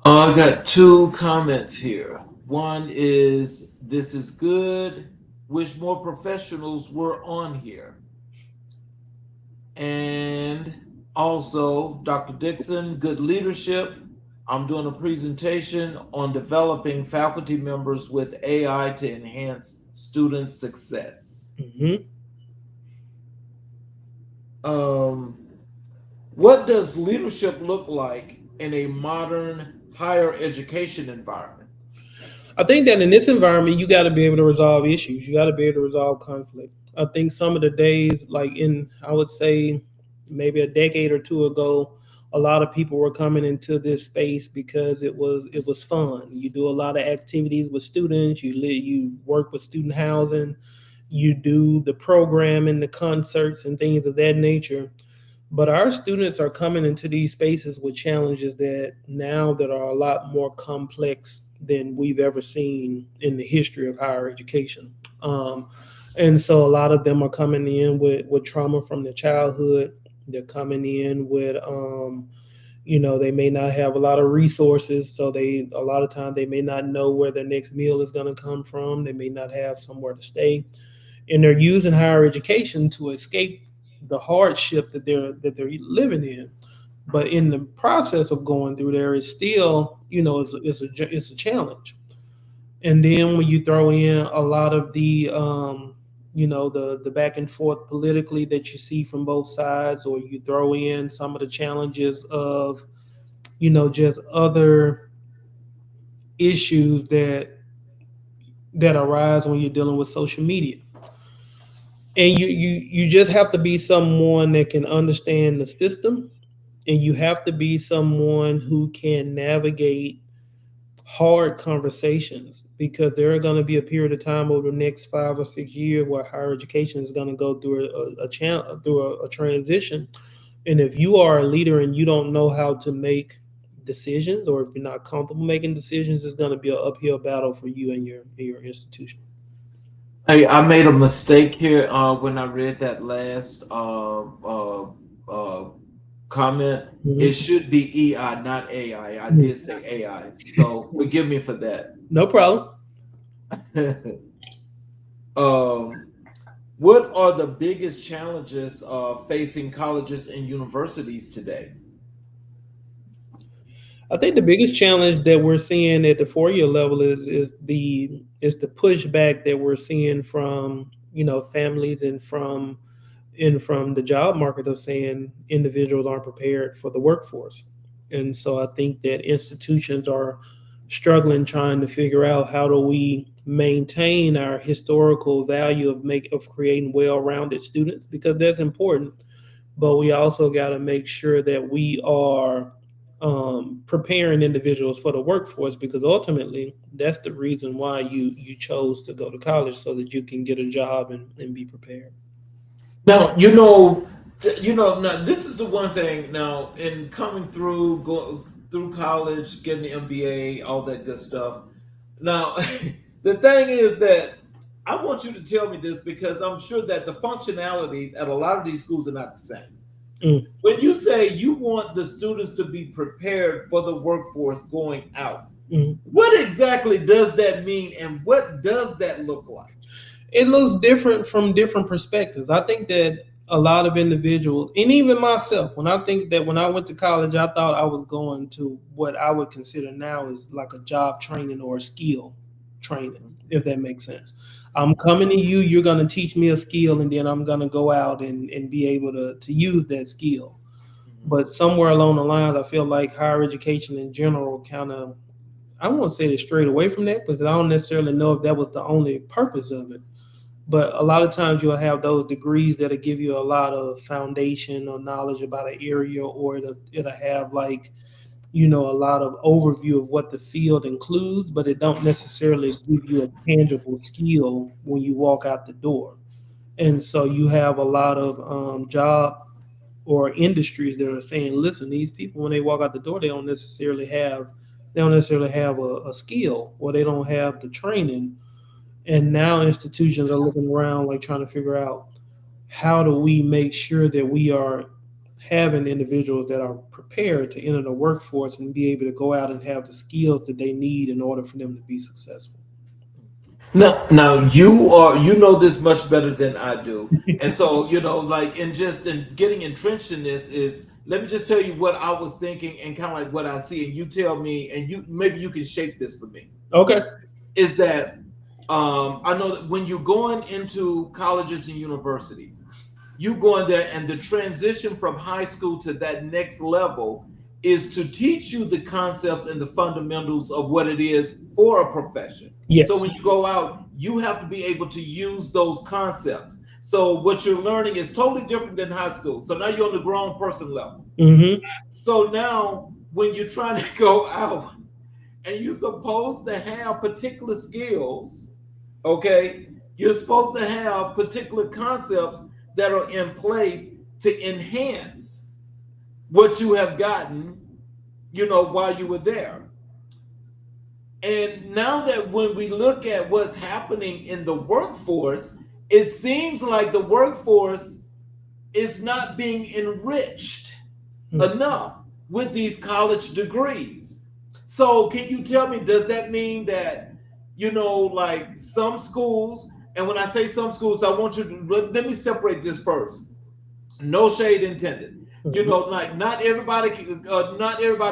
I got two comments here. One is, this is good. Wish more professionals were on here. And also, Dr. Dixon, good leadership. I'm doing a presentation on developing faculty members with AI to enhance student success. Mm-hmm. What does leadership look like in a modern higher education environment? I think that in this environment, you got to be able to resolve issues. You got to be able to resolve conflict. I think some of the days, like I would say maybe a decade or two ago, a lot of people were coming into this space because it was fun. You do a lot of activities with students. You work with student housing. You do the programming, the concerts, and things of that nature. But our students are coming into these spaces with challenges that are a lot more complex than we've ever seen in the history of higher education. And so a lot of them are coming in with trauma from their childhood. They're coming in with, they may not have a lot of resources. So a lot of time they may not know where their next meal is going to come from. They may not have somewhere to stay. And they're using higher education to escape the hardship that they're living in. But in the process of going through there, it's still, it's a challenge. And then when you throw in a lot of the back and forth politically that you see from both sides, or you throw in some of the challenges of, just other issues that arise when you're dealing with social media. And you just have to be someone that can understand the system, and you have to be someone who can navigate hard conversations, because there are going to be a period of time over the next 5 or 6 years where higher education is going to go through a transition. And if you are a leader and you don't know how to make decisions, or if you're not comfortable making decisions, it's going to be an uphill battle for you and your institution. Hey, I made a mistake here when I read that last comment. Mhm. It should be EI, not AI. I did say AI, so forgive me for that. No problem. What are the biggest challenges facing colleges and universities today? I think the biggest challenge that we're seeing at the 4-year level is the pushback that we're seeing from families and from the job market, of saying individuals aren't prepared for the workforce. And so I think that institutions are struggling, trying to figure out how do we maintain our historical value of creating well-rounded students, because that's important. But we also got to make sure that we are preparing individuals for the workforce, because ultimately that's the reason why you chose to go to college, so that you can get a job and be prepared. Now, now this is the one thing. Now, in coming through, through college, getting the MBA, all that good stuff. Now, the thing is that I want you to tell me this, because I'm sure that the functionalities at a lot of these schools are not the same. When you say you want the students to be prepared for the workforce going out, what exactly does that mean, and what does that look like? It looks different from different perspectives. I think that a lot of individuals, and even myself, when I went to college, I thought I was going to what I would consider now is like a job training or a skill training, if that makes sense. I'm coming to you, you're going to teach me a skill, and then I'm going to go out and be able to use that skill. But somewhere along the lines, I feel like higher education in general kind of, I won't say they strayed away from that, because I don't necessarily know if that was the only purpose of it. But a lot of times you'll have those degrees that'll give you a lot of foundation or knowledge about an area, or it'll have a lot of overview of what the field includes, but it don't necessarily give you a tangible skill when you walk out the door. And so you have a lot of job or industries that are saying, listen, these people, when they walk out the door, they don't necessarily have a skill, or they don't have the training. And now institutions are looking around, like trying to figure out, how do we make sure that we are having individuals that are prepared to enter the workforce and be able to go out and have the skills that they need in order for them to be successful. Now you know this much better than I do, and so like in getting entrenched in this is. Let me just tell you what I was thinking and kind of like what I see, and you tell me, and maybe you can shape this for me. Okay. Is that I know that when you're going into colleges and universities, you go in there, and the transition from high school to that next level is to teach you the concepts and the fundamentals of what it is for a profession. Yes. So when you go out, you have to be able to use those concepts. So what you're learning is totally different than high school. So now you're on the grown person level. Mm-hmm. So now when you're trying to go out and you're supposed to have particular skills, okay, you're supposed to have particular concepts that are in place to enhance what you have gotten, while you were there. And now that when we look at what's happening in the workforce, it seems like the workforce is not being enriched enough with these college degrees. So can you tell me, does that mean that, like some schools, and when I say some schools, I want you to, let me separate this first. No shade intended. Like not everybody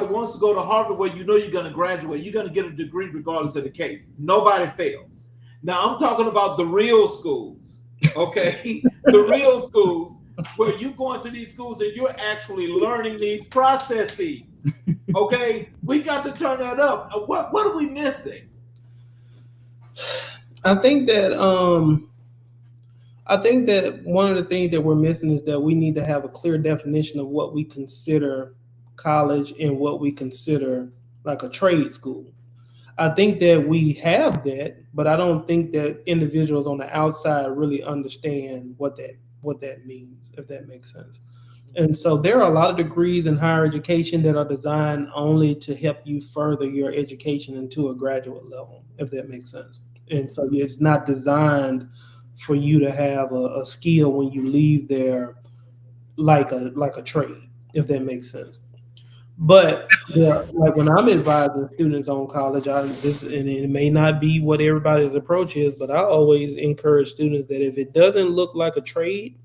wants to go to Harvard where you're going to graduate. You're going to get a degree regardless of the case. Nobody fails. Now I'm talking about the real schools, okay? The real schools where you go into these schools and you're actually learning these processes, okay? We got to turn that up. What are we missing? I think that one of the things that we're missing is that we need to have a clear definition of what we consider college and what we consider like a trade school. I think that we have that, but I don't think that individuals on the outside really understand what that means, if that makes sense. And so there are a lot of degrees in higher education that are designed only to help you further your education into a graduate level, if that makes sense. And so it's not designed for you to have a skill when you leave there like a trade, if that makes sense. But yeah, like when I'm advising students on college, and it may not be what everybody's approach is, but I always encourage students that if it doesn't look like a trade,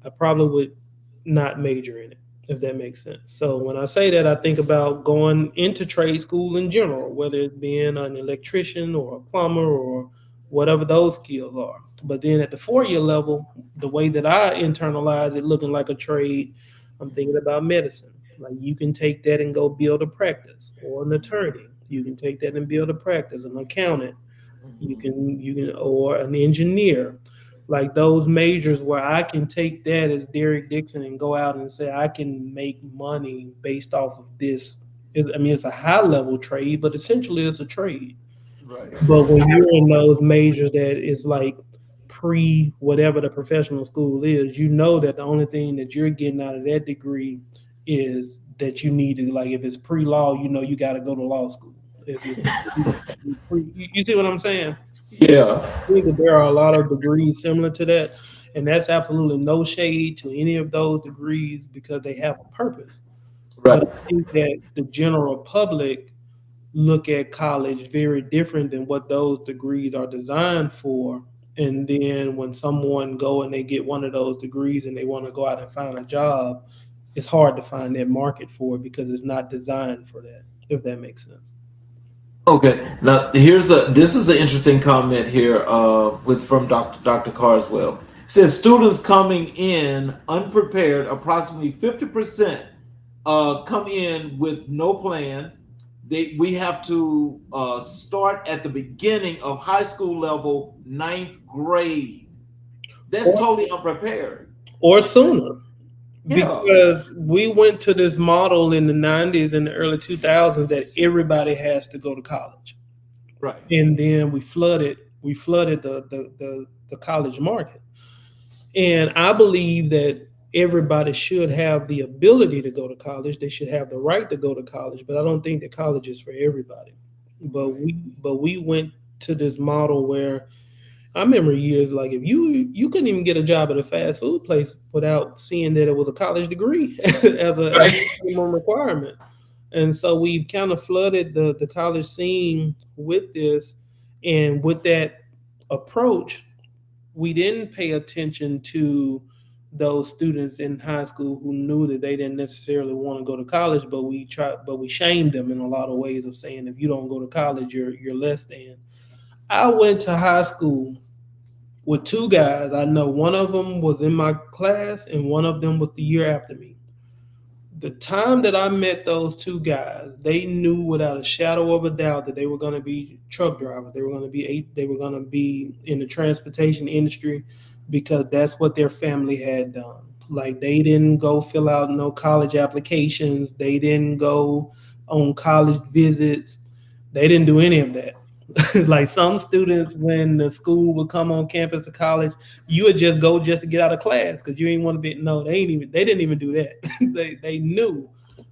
I probably would not major in it, if that makes sense. So when I say that, I think about going into trade school in general, whether it's being an electrician or a plumber or whatever those skills are. But then at the 4-year level, the way that I internalize it looking like a trade, I'm thinking about medicine. Like you can take that and go build a practice, or an attorney. You can take that and build a practice, an accountant. You can, or an engineer. Like those majors where I can take that as Derrick Dixon and go out and say I can make money based off of this. It's a high level trade, but essentially it's a trade. Right. But when you're in those majors that is like pre whatever the professional school is, you know that the only thing that you're getting out of that degree is that you need to, like if it's pre-law, you got to go to law school. You see what I'm saying? Yeah. I think that there are a lot of degrees similar to that, and that's absolutely no shade to any of those degrees because they have a purpose. Right. But I think that the general public look at college very different than what those degrees are designed for. And then when someone go and they get one of those degrees and they want to go out and find a job, it's hard to find that market for it because it's not designed for that, if that makes sense. Okay. Now this is an interesting comment here from Dr. Carswell. It says students coming in unprepared, approximately 50% come in with no plan. We have to start at the beginning of high school level, 9th grade. That's totally unprepared. Or sooner. Yeah. Because we went to this model in the 90s and the early 2000s that everybody has to go to college. Right. And then we flooded the college market. And I believe that everybody should have the ability to go to college. They should have the right to go to college, but I don't think that college is for everybody. But we went to this model where I remember years like if you couldn't even get a job at a fast food place without seeing that it was a college degree as a minimum requirement. And so we've kind of flooded the college scene with this. And with that approach, we didn't pay attention to those students in high school who knew that they didn't necessarily want to go to college, but we shamed them in a lot of ways of saying, if you don't go to college, you're less than. I went to high school with two guys. I know one of them was in my class and one of them was the year after me. The time that I met those two guys, they knew without a shadow of a doubt that they were going to be truck drivers. They were going to be in the transportation industry because that's what their family had done. Like, they didn't go fill out no college applications. They didn't go on college visits. They didn't do any of that. Like some students, when the school would come on campus to college, you would just go just to get out of class because you didn't want to be. No, they didn't even do that. They knew,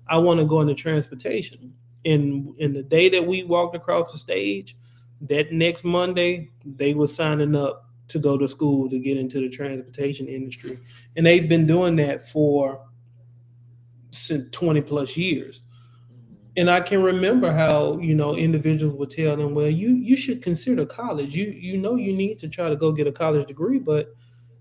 I want to go into transportation. And in the day that we walked across the stage, that next Monday, they were signing up to go to school to get into the transportation industry, and they've been doing that for since 20 plus years. And I can remember how, individuals would tell them, well, you should consider college. You need to try to go get a college degree, but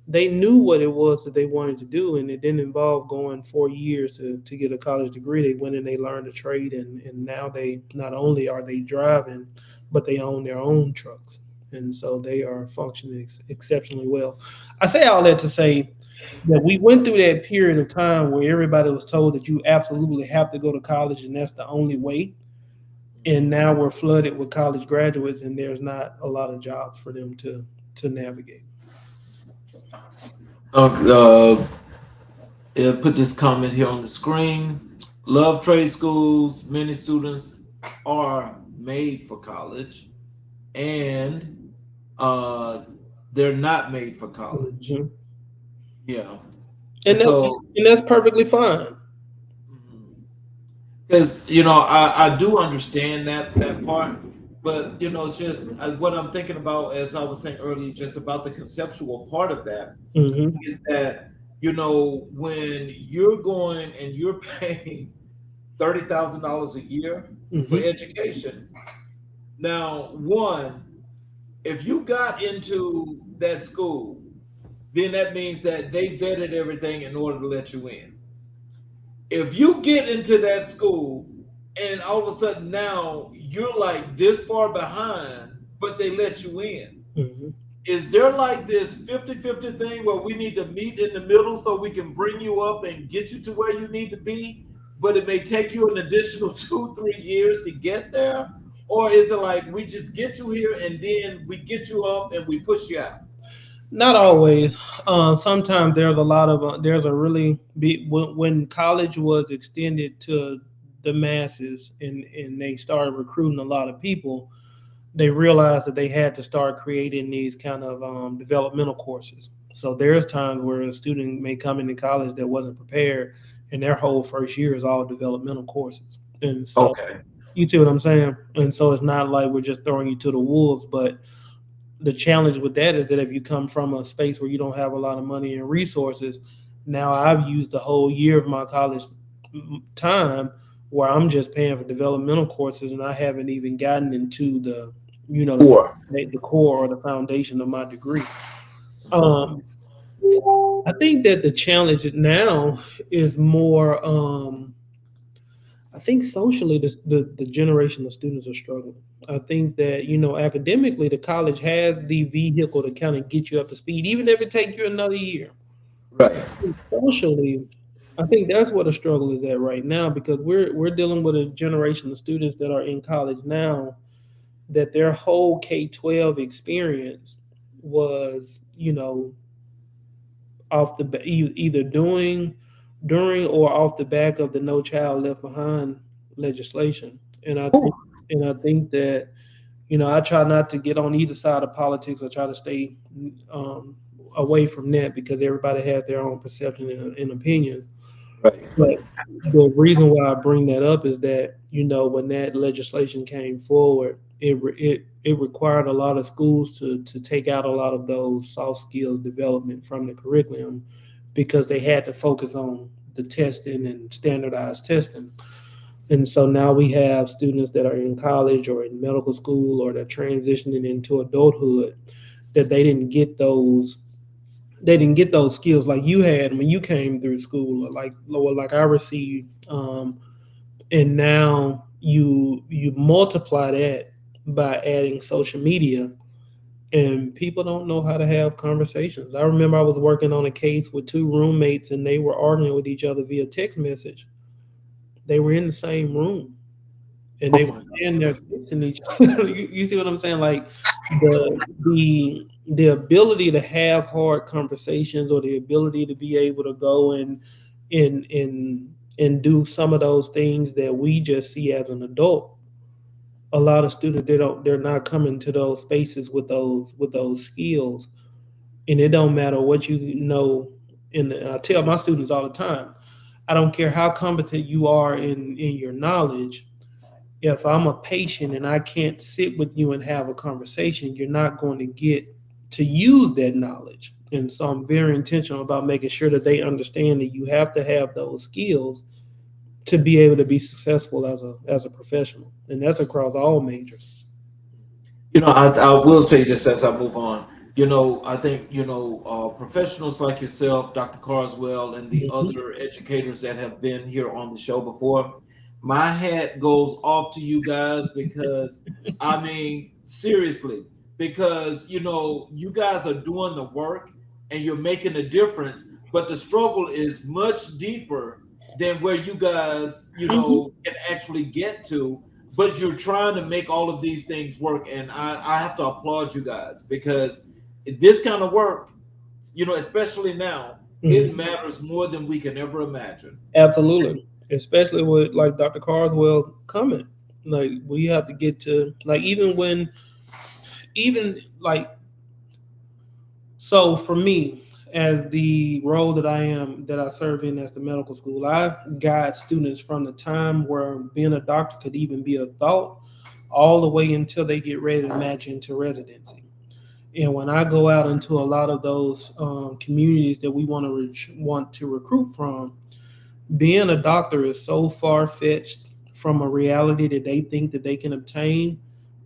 they knew what it was that they wanted to do, and it didn't involve going 4 years to get a college degree. They went and they learned a trade, and now they not only are they driving, but they own their own trucks. And so they are functioning exceptionally well. I say all that to say that we went through that period of time where everybody was told that you absolutely have to go to college and that's the only way. And now we're flooded with college graduates, and there's not a lot of jobs for them to navigate. Put this comment here on the screen. Love trade schools. Many students are made for college, and they're not made for college. Mm-hmm. Yeah, and that's perfectly fine. Because I do understand that part, but just what I'm thinking about, as I was saying earlier, just about the conceptual part of that, mm-hmm. is that when you're going and you're paying $30,000 a year, mm-hmm. for education. Now, if you got into that school, then that means that they vetted everything in order to let you in. If you get into that school and all of a sudden now you're like this far behind, but they let you in, mm-hmm. is there like this 50-50 thing where we need to meet in the middle so we can bring you up and get you to where you need to be, but it may take you an additional 2-3 years to get there? Or is it like we just get you here and then we get you up and we push you out? Not always. Sometimes there's a really big, when college was extended to the masses and they started recruiting a lot of people, they realized that they had to start creating these kind of developmental courses. So there's times where a student may come into college that wasn't prepared, and their whole first year is all developmental courses. And so, okay. You see what I'm saying? And so it's not like we're just throwing you to the wolves, but the challenge with that is that if you come from a space where you don't have a lot of money and resources, now I've used the whole year of my college time where I'm just paying for developmental courses, and I haven't even gotten into the core or the foundation of my degree. I think that the challenge now is more, I think socially the generation of students are struggling. I think that, academically, the college has the vehicle to kind of get you up to speed, even if it takes you another year. Right. Socially, I think that's what the struggle is at right now, because we're dealing with a generation of students that are in college now that their whole K-12 experience was, off the either during or off the back of the No Child Left Behind legislation. And I think that, I try not to get on either side of politics. I try to stay away from that because everybody has their own perception and opinion. Right. But the reason why I bring that up is that, when that legislation came forward, it required a lot of schools to take out a lot of those soft skills development from the curriculum because they had to focus on the testing and standardized testing. And so now we have students that are in college or in medical school or they're transitioning into adulthood that they didn't get those skills like you had when you came through school, or like I received. And now you multiply that by adding social media, and people don't know how to have conversations. I remember I was working on a case with two roommates, and they were arguing with each other via text message. They were in the same room, and Oh they were my in there gosh. texting each other. You see what I'm saying? Like the ability to have hard conversations, or the ability to be able to go and and and do some of those things that we just see as an adult. A lot of students, they're not coming to those spaces with those skills, and it don't matter what you know. And I tell my students all the time, I don't care how competent you are in your knowledge. If I'm a patient and I can't sit with you and have a conversation, you're not going to get to use that knowledge. And so I'm very intentional about making sure that they understand that you have to have those skills to be able to be successful as a professional, and that's across all majors. I will say this as I move on. I think, professionals like yourself, Dr. Carswell, and the Mhm. other educators that have been here on the show before, my hat goes off to you guys because, I mean, seriously, because, you guys are doing the work and you're making a difference, but the struggle is much deeper than where you guys, Mhm. can actually get to, but you're trying to make all of these things work, and I have to applaud you guys because this kind of work, especially now, it Mhm. matters more than we can ever imagine. Absolutely, especially with like Dr. Carswell comment. Like we have to get to like even like so for me, as the role that I serve in as the medical school, I guide students from the time where being a doctor could even be a thought, all the way until they get ready to match into residency. And when I go out into a lot of those communities that we want to recruit from, being a doctor is so far fetched from a reality that they think that they can obtain,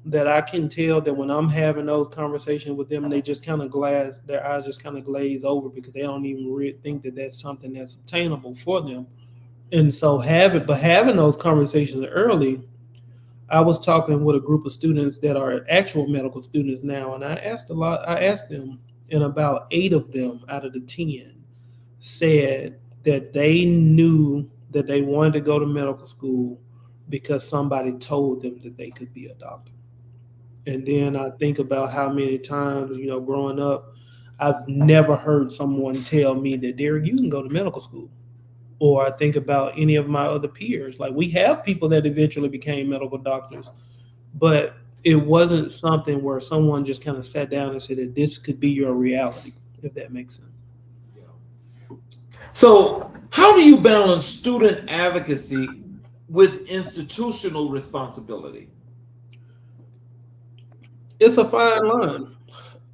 that I can tell that when I'm having those conversations with them, they just kind of glaze their eyes just kind of glaze over because they don't even think that that's something that's obtainable for them. And so having those conversations early, I was talking with a group of students that are actual medical students now, and I asked them, and about 8 of them out of the 10 said that they knew that they wanted to go to medical school because somebody told them that they could be a doctor. And then I think about how many times, growing up, I've never heard someone tell me that, Derrick, you can go to medical school. Or I think about any of my other peers. Like we have people that eventually became medical doctors, but it wasn't something where someone just kind of sat down and said that this could be your reality, if that makes sense. So, how do you balance student advocacy with institutional responsibility? It's a fine line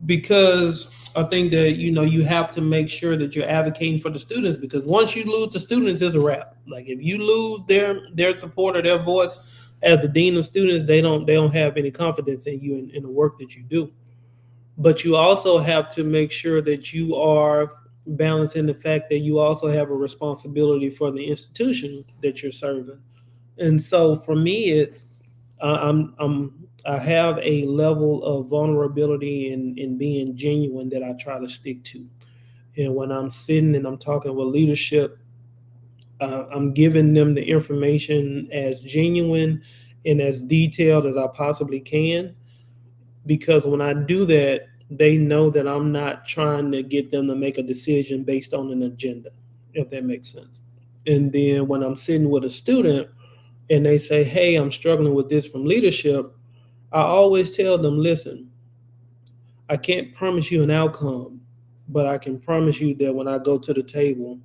because I think that you have to make sure that you're advocating for the students, because once you lose the students, it's a wrap. Like if you lose their support or their voice as the dean of students, they don't have any confidence in you in the work that you do. But you also have to make sure that you are balancing the fact that you also have a responsibility for the institution that you're serving. And so for me, it's I have a level of vulnerability in being genuine that I try to stick to. And when I'm sitting and I'm talking with leadership, I'm giving them the information as genuine and as detailed as I possibly can, because when I do that, they know that I'm not trying to get them to make a decision based on an agenda, if that makes sense. And then when I'm sitting with a student and they say, "Hey, I'm struggling with this from leadership," I always tell them, "Listen, I can't promise you an outcome, but I can promise you that when I go to the table,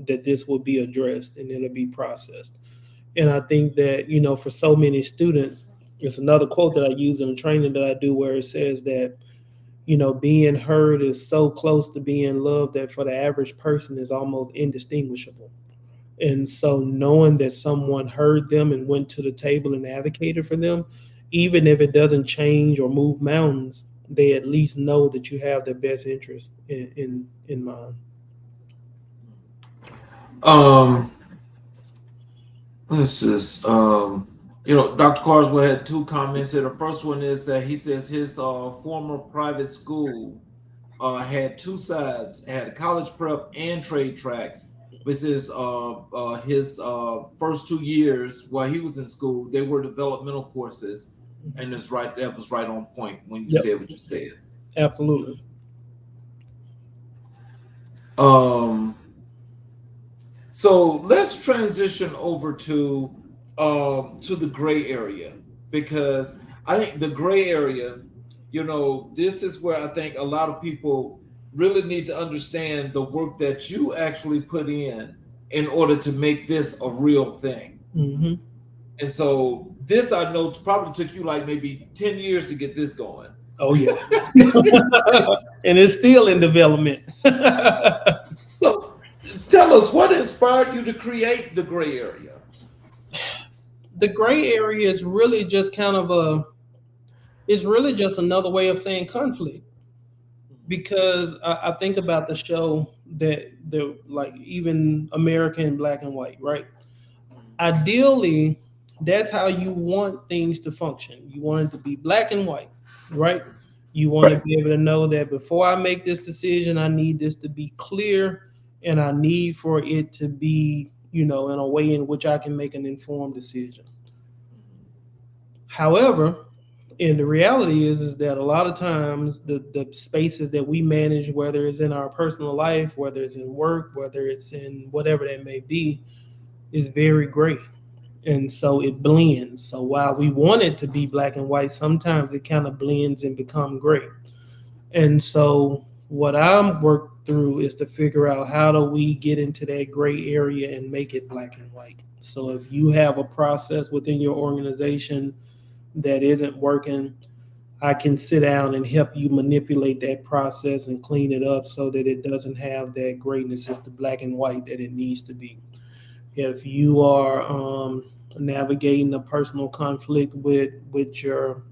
that this will be addressed and it'll be processed." And I think that, for so many students, it's another quote that I use in the training that I do where it says that, being heard is so close to being loved that for the average person is almost indistinguishable. And so knowing that someone heard them and went to the table and advocated for them, even if it doesn't change or move mountains, they at least know that you have their best interest in mind. This is Dr. Carswell had two comments here. The first one is that he says his former private school had two sides, had college prep and trade tracks. This is his first 2 years while he was in school, they were developmental courses, and that was right on point when you said what you said. Absolutely. So let's transition over to the gray area, because I think the gray area, this is where I think a lot of people really need to understand the work that you actually put in order to make this a real thing. Mm-hmm. And so this, I know, probably took you like maybe 10 years to get this going. Oh, yeah. And it's still in development. So tell us, what inspired you to create the gray area? The gray area is really just it's really just another way of saying conflict. Because I think about the show that like even America in black and white, right? Ideally, that's how you want things to function. You want it to be black and white, right? You want to be able to know that before I make this decision, I need this to be clear, and I need for it to be, in a way in which I can make an informed decision. However, and the reality is that a lot of times the spaces that we manage, whether it's in our personal life, whether it's in work, whether it's in whatever that may be, is very gray. And so it blends. So while we want it to be black and white, sometimes it kind of blends and become gray. And so what I'm worked through is to figure out how do we get into that gray area and make it black and white. So if you have a process within your organization that isn't working, I can sit down and help you manipulate that process and clean it up so that it doesn't have that grayness. It's the black and white that it needs to be. If you are navigating a personal conflict within your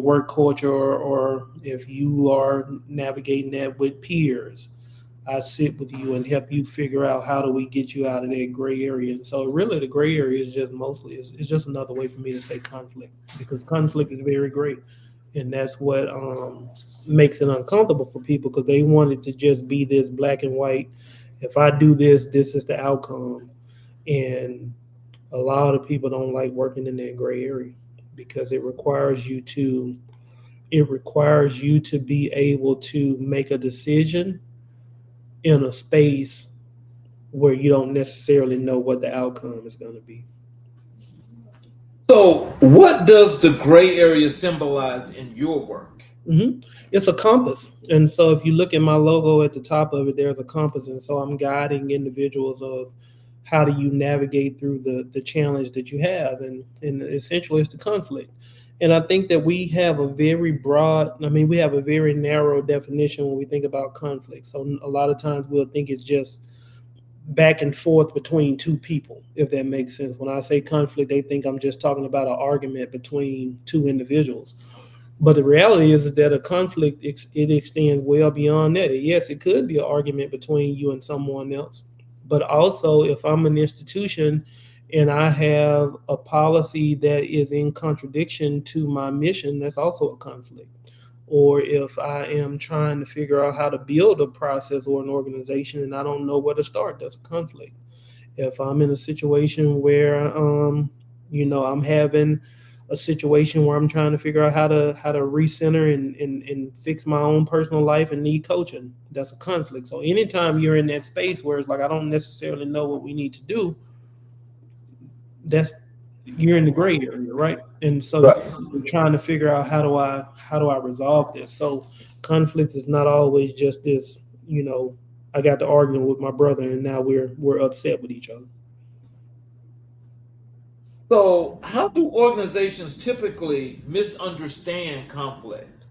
work culture, or if you are navigating that with peers, I sit with you and help you figure out how do we get you out of that gray area. And so really the gray area is just mostly, it's just another way for me to say conflict, because conflict is very gray. And that's what makes it uncomfortable for people, because they want it to just be this black and white. If I do this, this is the outcome. And a lot of people don't like working in that gray area, because it requires you to be able to make a decision in a space where you don't necessarily know what the outcome is going to be. So what does the gray area symbolize in your work? Mm-hmm. It's a compass. And so if you look at my logo at the top of it, there's a compass. And so I'm guiding individuals of how do you navigate through the challenge that you have. And essentially it's the conflict. And I think that we have a very narrow definition when we think about conflict. So a lot of times we'll think it's just back and forth between two people, if that makes sense. When I say conflict, they think I'm just talking about an argument between two individuals. But the reality is that a conflict, it extends well beyond that. Yes, it could be an argument between you and someone else. But also, if I'm an institution and I have a policy that is in contradiction to my mission, that's also a conflict. Or if I am trying to figure out how to build a process or an organization and I don't know where to start, that's a conflict. If I'm in a situation where, I'm having a situation where I'm trying to figure out how to recenter and fix my own personal life and need coaching, that's a conflict. So anytime you're in that space where it's like, I don't necessarily know what we need to do, you're in the gray area, right? And so we're trying to figure out how do I resolve this. So conflict is not always just this, I got to arguing with my brother and now we're upset with each other. So how do organizations typically misunderstand conflict?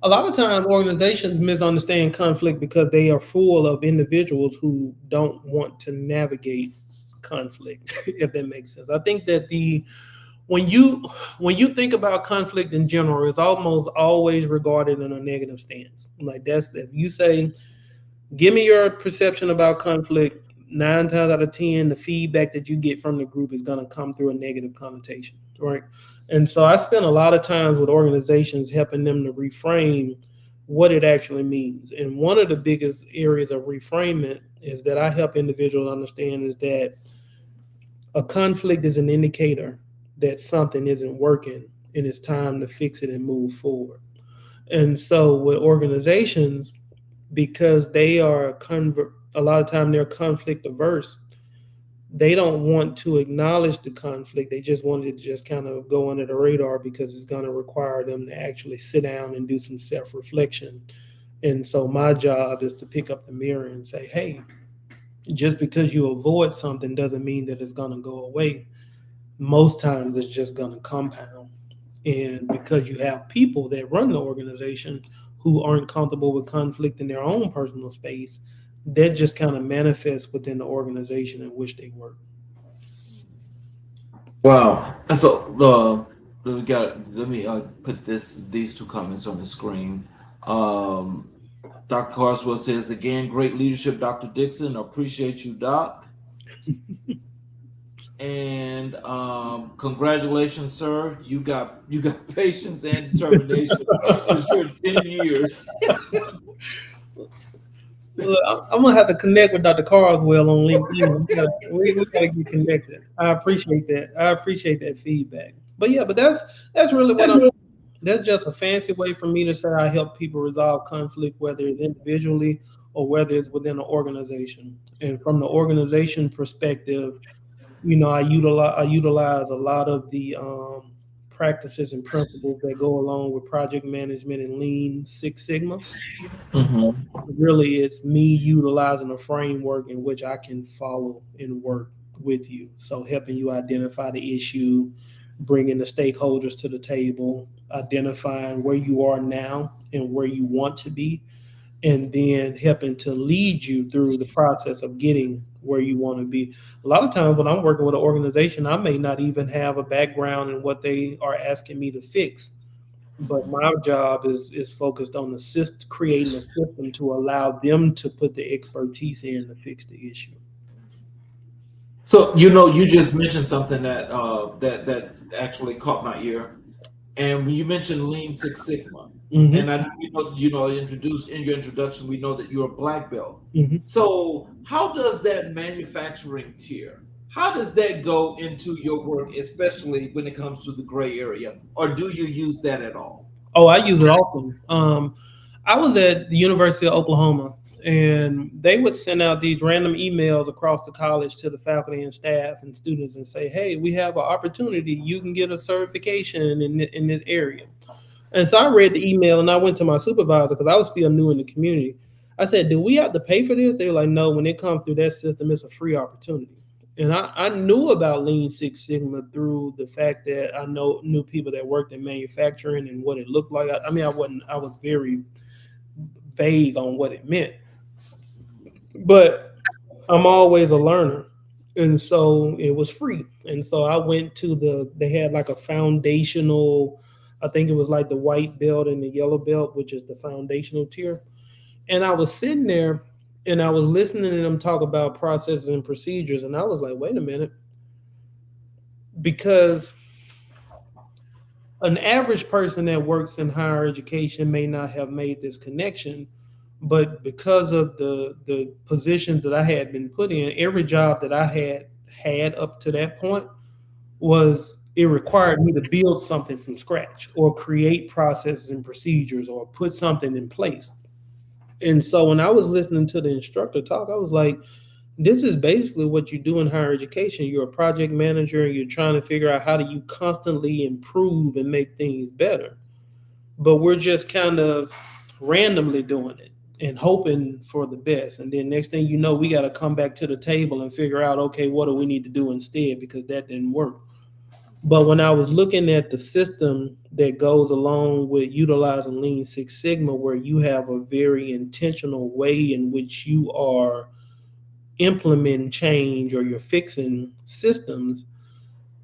A lot of times organizations misunderstand conflict because they are full of individuals who don't want to navigate conflict, if that makes sense. I think that the when you think about conflict in general, it's almost always regarded in a negative stance. Like that's if you say, give me your perception about conflict, 9 times out of 10, the feedback that you get from the group is going to come through a negative connotation, right? And so I spend a lot of times with organizations helping them to reframe what it actually means. And one of the biggest areas of reframing is that I help individuals understand is that a conflict is an indicator that something isn't working and it's time to fix it and move forward. And so with organizations, because they are a lot of time they're conflict averse, they don't want to acknowledge the conflict. They just want it to just kind of go under the radar because it's going to require them to actually sit down and do some self-reflection. And so my job is to pick up the mirror and say, hey, just because you avoid something doesn't mean that it's going to go away. Most times it's just going to compound. And because you have people that run the organization who aren't comfortable with conflict in their own personal space, that just kind of manifests within the organization in which they work. Wow. So let me put these two comments on the screen. Dr. Carswell says again, great leadership, Dr. Dixon. Appreciate you, Doc. And congratulations, sir. You got patience and determination for 10 years. Look, I'm gonna have to connect with Dr. Carswell on LinkedIn. We gotta get connected. I appreciate that. I appreciate that feedback. But yeah, but that's really what that's just a fancy way for me to say I help people resolve conflict, whether it's individually or whether it's within an organization. And from the organization perspective, I utilize a lot of the practices and principles that go along with project management and Lean Six Sigma. Mm-hmm. Really, it's me utilizing a framework in which I can follow and work with you. So helping you identify the issue, bringing the stakeholders to the table, identifying where you are now and where you want to be, and then helping to lead you through the process of getting where you want to be. A lot of times when I'm working with an organization, I may not even have a background in what they are asking me to fix. But my job is focused on creating a system to allow them to put the expertise in to fix the issue. So you just mentioned something that that actually caught my ear, and when you mentioned Lean Six Sigma, mm-hmm. and I introduced in your introduction, we know that you're a black belt. Mm-hmm. So how does that manufacturing tier? How does that go into your work, especially when it comes to the gray area, or do you use that at all? Oh, I use it often. I was at the University of Oklahoma, and they would send out these random emails across the college to the faculty and staff and students and say, hey, we have an opportunity. You can get a certification in this area. And so I read the email and I went to my supervisor because I was still new in the community. I said, do we have to pay for this? They were like, no, when it comes through that system, it's a free opportunity. And I knew about Lean Six Sigma through the fact that I knew people that worked in manufacturing and what it looked like. I was very vague on what it meant. But I'm always a learner. And so it was free. And so I went to they had like a foundational, I think it was like the white belt and the yellow belt, which is the foundational tier. And I was sitting there and I was listening to them talk about processes and procedures. And I was like, wait a minute. Because an average person that works in higher education may not have made this connection. But because of the positions that I had been put in, every job that I had up to that point it required me to build something from scratch or create processes and procedures or put something in place. And so when I was listening to the instructor talk, I was like, this is basically what you do in higher education. You're a project manager and you're trying to figure out how do you constantly improve and make things better. But we're just kind of randomly doing it and hoping for the best. And then next thing you know, we got to come back to the table and figure out, okay, what do we need to do instead? Because that didn't work. But when I was looking at the system that goes along with utilizing Lean Six Sigma, where you have a very intentional way in which you are implementing change or you're fixing systems,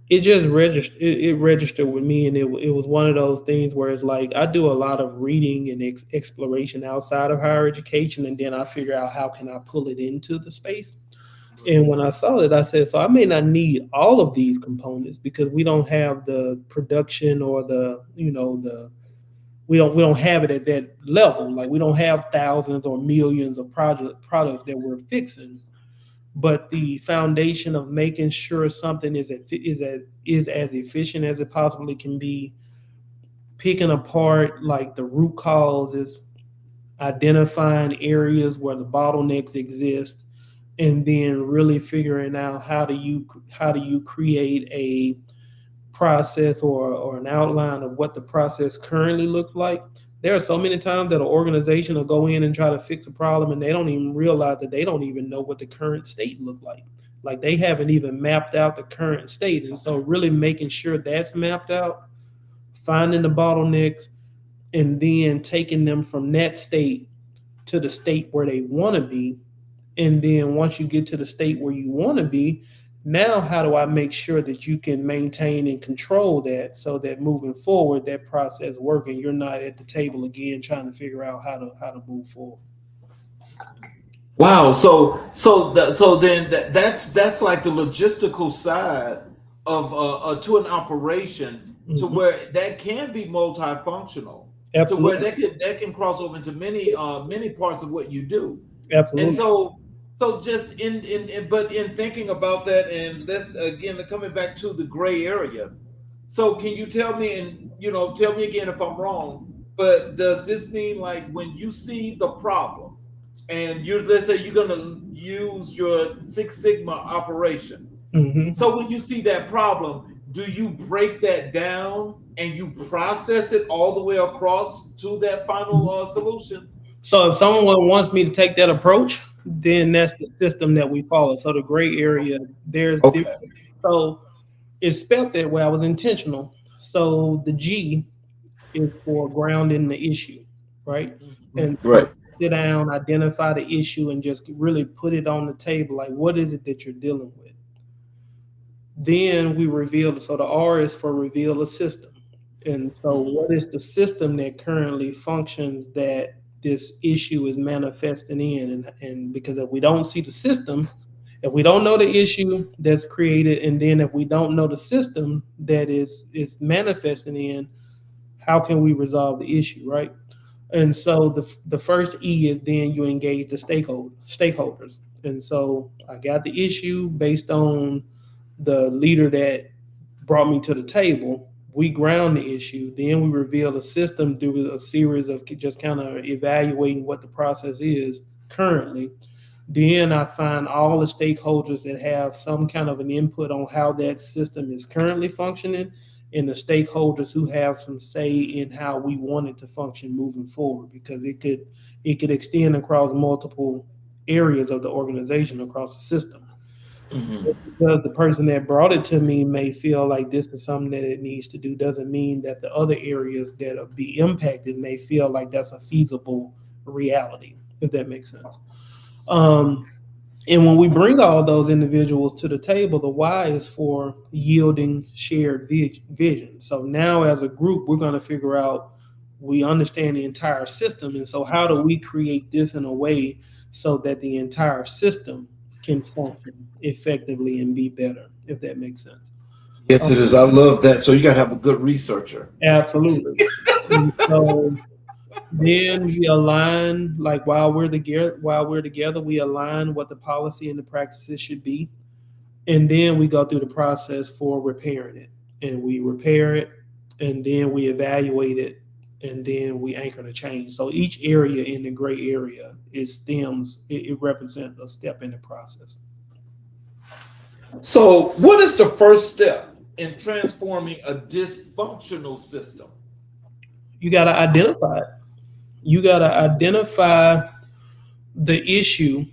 it just registered. It registered with me, and it was one of those things where it's like I do a lot of reading and exploration outside of higher education, and then I figure out how can I pull it into the space. And when I saw it, I said, so I may not need all of these components because we don't have the production or the, we don't have it at that level. Like we don't have thousands or millions of products that we're fixing. But the foundation of making sure something is as efficient as it possibly can be, picking apart like the root causes, identifying areas where the bottlenecks exist, and then really figuring out how do you create a process or an outline of what the process currently looks like. There are so many times that an organization will go in and try to fix a problem and they don't even realize that they don't even know what the current state look like. Like they haven't even mapped out the current state. And so really making sure that's mapped out, finding the bottlenecks, and then taking them from that state to the state where they want to be. And then once you get to the state where you want to be, now how do I make sure that you can maintain and control that so that moving forward, that process working, you're not at the table again trying to figure out how to move forward. Wow. That's like the logistical side of to an operation to where that can be multifunctional. Absolutely. To where that can cross over into many parts of what you do. Absolutely. And so just in thinking about that, and let's again coming back to the gray area. So can you tell me, and tell me again if I'm wrong, but does this mean like when you see the problem and let's say you're gonna use your Six Sigma operation. So when you see that problem, do you break that down and you process it all the way across to that final solution? So if someone wants me to take that approach, then that's the system that we follow. So the gray area, there's different. So it's spelled that way. I was intentional. So the G is for grounding the issue, right? And sit down, identify the issue, and just really put it on the table. Like, what is it that you're dealing with? Then we reveal. So the R is for reveal a system. And so what is the system that currently functions that this issue is manifesting in? And because if we don't see the system, if we don't know the issue that's created, and then if we don't know the system that is manifesting in, how can we resolve the issue, right? And so the first E is then you engage the stakeholders. And so I got the issue based on the leader that brought me to the table. We ground the issue, then we reveal a system through a series of just kind of evaluating what the process is currently. Then I find all the stakeholders that have some kind of an input on how that system is currently functioning, and the stakeholders who have some say in how we want it to function moving forward, because it could extend across multiple areas of the organization, across the system. Because the person that brought it to me may feel like this is something that it needs to do, doesn't mean that the other areas that will be impacted may feel like that's a feasible reality, if that makes sense. And when we bring all those individuals to the table, the Y is for yielding shared vision. So now as a group, we're going to figure out, we understand the entire system. And so how do we create this in a way so that the entire system can function effectively and be better, if that makes sense? Yes, it is. I love that. So you got to have a good researcher. Absolutely. So then we align, like while we're together, we align what the policy and the practices should be. And then we go through the process for repairing it. And we repair it, and then we evaluate it, and then we anchor the change. So each area in the gray area, it represents a step in the process. So what is the first step in transforming a dysfunctional system? You got to identify it. You got to identify the issue,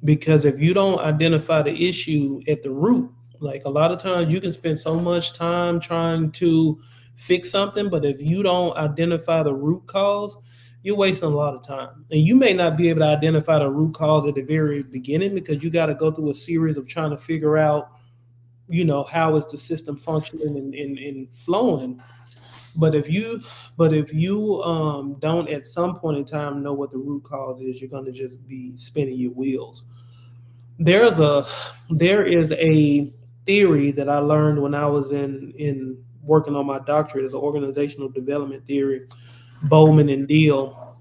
because if you don't identify the issue at the root, Like a lot of times you can spend so much time trying to fix something, but if you don't identify the root cause, you're wasting a lot of time. And you may not be able to identify the root cause at the very beginning because you got to go through a series of trying to figure out, how is the system functioning and flowing. But if you don't at some point in time know what the root cause is, you're going to just be spinning your wheels. There's a there is a theory that I learned when I was in working on my doctorate as an organizational development theory, Bowman and Deal,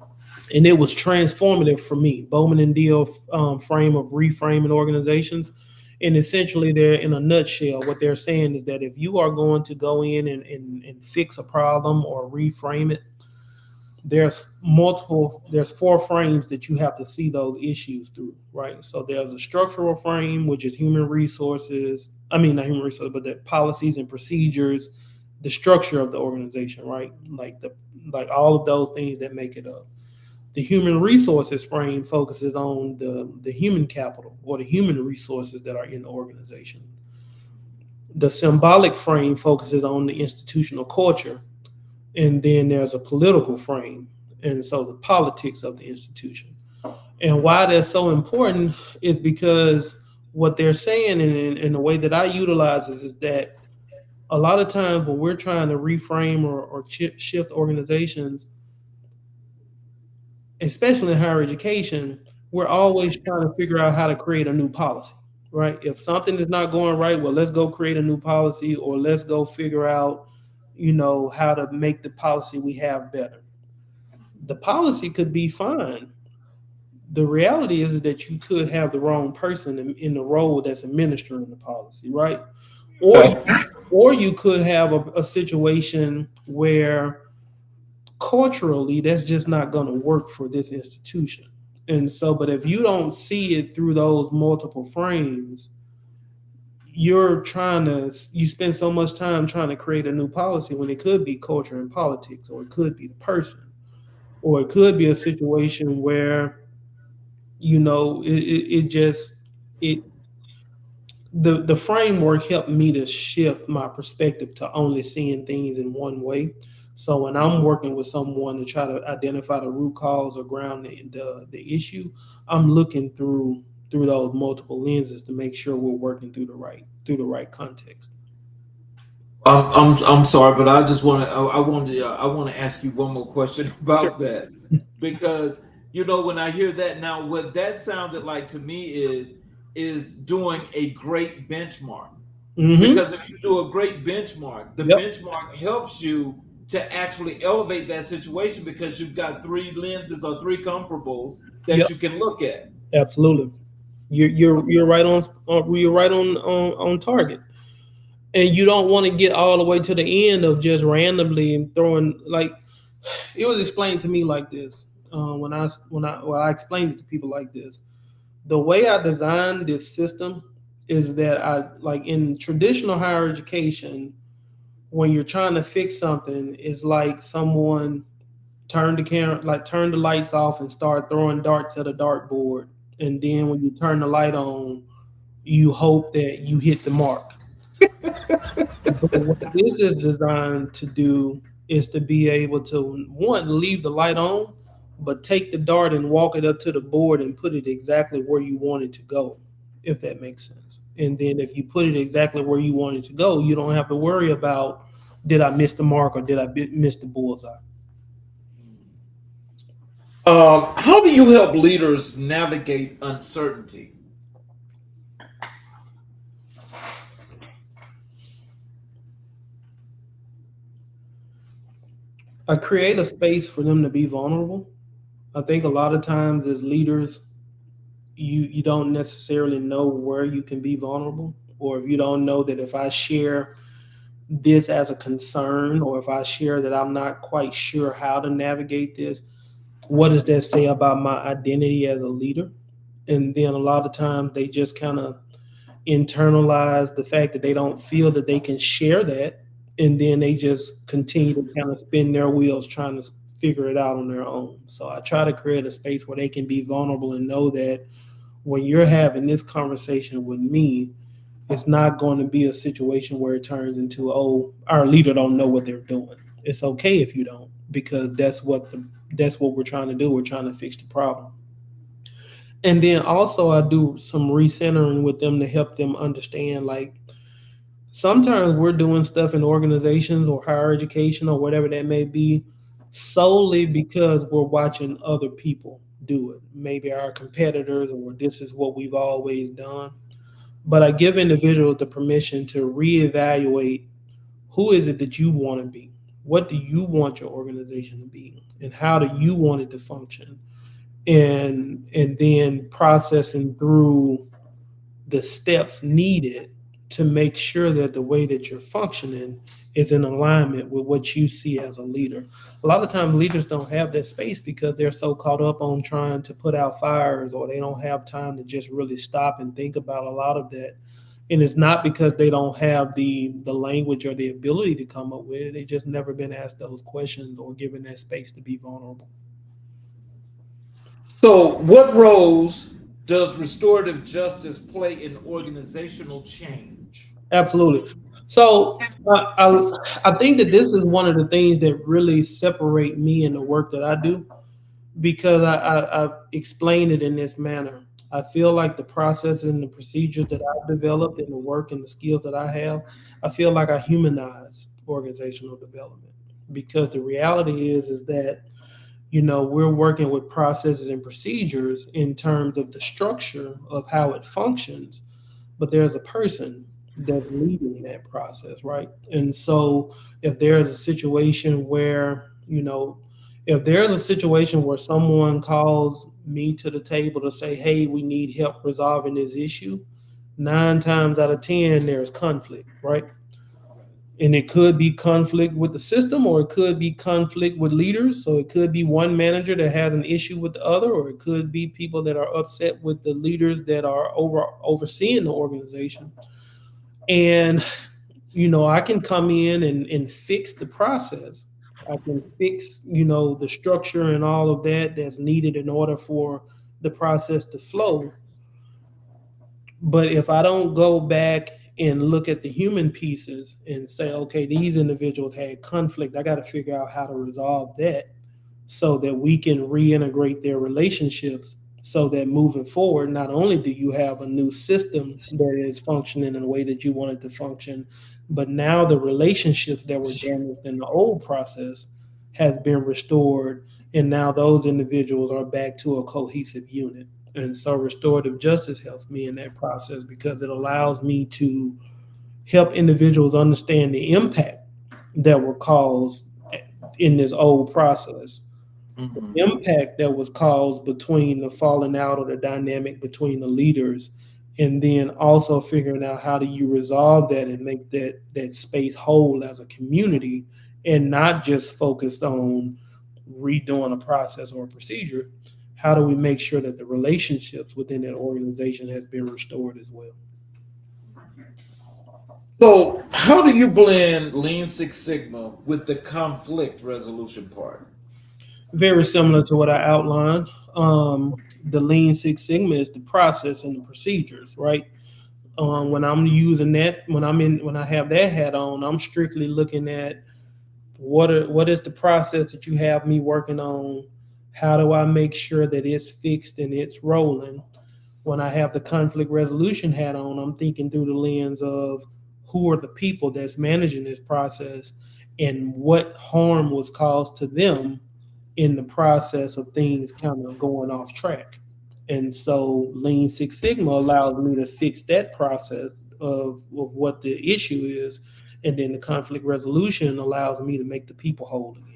and it was transformative for me. Bowman and Deal frame of reframing organizations, and essentially, they're in a nutshell. What they're saying is that if you are going to go in and fix a problem or reframe it, there's four frames that you have to see those issues through, right? So there's a structural frame, which is human resources. I mean, not human resources, but the policies and procedures, the structure of the organization, right? Like all of those things that make it up. The human resources frame focuses on the human capital or the human resources that are in the organization. The symbolic frame focuses on the institutional culture, and then there's a political frame, and so the politics of the institution. And why that's so important is because what they're saying, and the way that I utilize this, is that a lot of times when we're trying to reframe or shift organizations, especially in higher education, we're always trying to figure out how to create a new policy, right? If something is not going right, well, let's go create a new policy, or let's go figure out, how to make the policy we have better. The policy could be fine. The reality is that you could have the wrong person in the role that's administering the policy, right? Or you could have a situation where culturally that's just not going to work for this institution. And so, but if you don't see it through those multiple frames, you spend so much time trying to create a new policy when it could be culture and politics, or it could be the person, or it could be a situation where the framework helped me to shift my perspective to only seeing things in one way. So when I'm working with someone to try to identify the root cause or ground the issue, I'm looking through those multiple lenses to make sure we're working through the right context. I'm sorry, but I just want to I want to ask you one more question about that, because when I hear that now, what that sounded like to me is doing a great benchmark. Mm-hmm. Because if you do a great benchmark, the benchmark helps you to actually elevate that situation, because you've got three lenses or three comparables that you can look at. Absolutely, you're right on target. And you don't want to get all the way to the end of just randomly throwing, like, it was explained to me like this. When I explained it to people like this, the way I designed this system is that in traditional higher education, when you're trying to fix something, it's like someone turned the lights off and start throwing darts at a dartboard. And then when you turn the light on, you hope that you hit the mark. But what this is designed to do is to be able to, one, leave the light on, but take the dart and walk it up to the board and put it exactly where you want it to go, if that makes sense. And then if you put it exactly where you want it to go, you don't have to worry about, did I miss the mark or did I miss the bullseye? How do you help leaders navigate uncertainty? I create a space for them to be vulnerable. I think a lot of times as leaders, you don't necessarily know where you can be vulnerable, or if you don't know that if I share this as a concern, or if I share that I'm not quite sure how to navigate this, what does that say about my identity as a leader? And then a lot of times they just kind of internalize the fact that they don't feel that they can share that, and then they just continue to kind of spin their wheels trying to figure it out on their own. So I try to create a space where they can be vulnerable and know that when you're having this conversation with me, it's not going to be a situation where it turns into, oh, our leader don't know what they're doing. It's okay if you don't, because that's what we're trying to do. We're trying to fix the problem. And then also I do some recentering with them to help them understand, like, sometimes we're doing stuff in organizations or higher education or whatever that may be solely because we're watching other people do it. Maybe our competitors, or this is what we've always done. But I give individuals the permission to reevaluate, who is it that you want to be? What do you want your organization to be? And how do you want it to function? And then processing through the steps needed to make sure that the way that you're functioning is in alignment with what you see as a leader. A lot of times leaders don't have that space because they're so caught up on trying to put out fires, or they don't have time to just really stop and think about a lot of that. And it's not because they don't have the language or the ability to come up with it. They just never been asked those questions or given that space to be vulnerable. So, what roles does restorative justice play in organizational change? Absolutely. So I think that this is one of the things that really separate me in the work that I do, because I explain it in this manner. I feel like the processes and the procedures that I've developed and the work and the skills that I have, I feel like I humanize organizational development, because the reality is that, we're working with processes and procedures in terms of the structure of how it functions, but there's a person that's leading that process, right? And so if there's a situation where, if there's a situation where someone calls me to the table to say, hey, we need help resolving this issue, 9 times out of 10, there's conflict, right? And it could be conflict with the system, or it could be conflict with leaders. So it could be one manager that has an issue with the other, or it could be people that are upset with the leaders that are overseeing the organization. And, I can come in and fix the process. I can fix, the structure and all of that that's needed in order for the process to flow. But if I don't go back and look at the human pieces and say, okay, these individuals had conflict, I got to figure out how to resolve that so that we can reintegrate their relationships, so that moving forward, not only do you have a new system that is functioning in the way that you want it to function, but now the relationships that were damaged in the old process has been restored. And now those individuals are back to a cohesive unit. And so restorative justice helps me in that process, because it allows me to help individuals understand the impact that were caused in this old process. Mhm. The impact that was caused between the falling out or the dynamic between the leaders, and then also figuring out how do you resolve that and make that space whole as a community, and not just focused on redoing a process or a procedure. How do we make sure that the relationships within that organization has been restored as well? So, how do you blend Lean Six Sigma with the conflict resolution part? Very similar to what I outlined. The Lean Six Sigma is the process and the procedures, right? When I'm using that, when I have that hat on, I'm strictly looking at what is the process that you have me working on? How do I make sure that it's fixed and it's rolling? When I have the conflict resolution hat on, I'm thinking through the lens of who are the people that's managing this process, and what harm was caused to them in the process of things kind of going off track. And so Lean Six Sigma allows me to fix that process of what the issue is. And then the conflict resolution allows me to make the people whole again.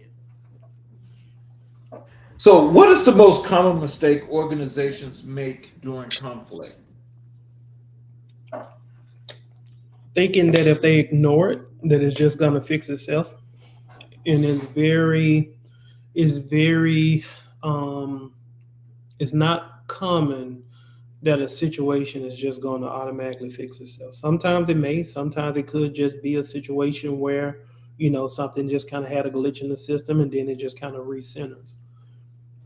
So, what is the most common mistake organizations make during conflict? Thinking that if they ignore it, that it's just going to fix itself. And it's very, it's not common that a situation is just going to automatically fix itself. Sometimes it may, sometimes it could just be a situation where, something just kind of had a glitch in the system, and then it just kind of recenters.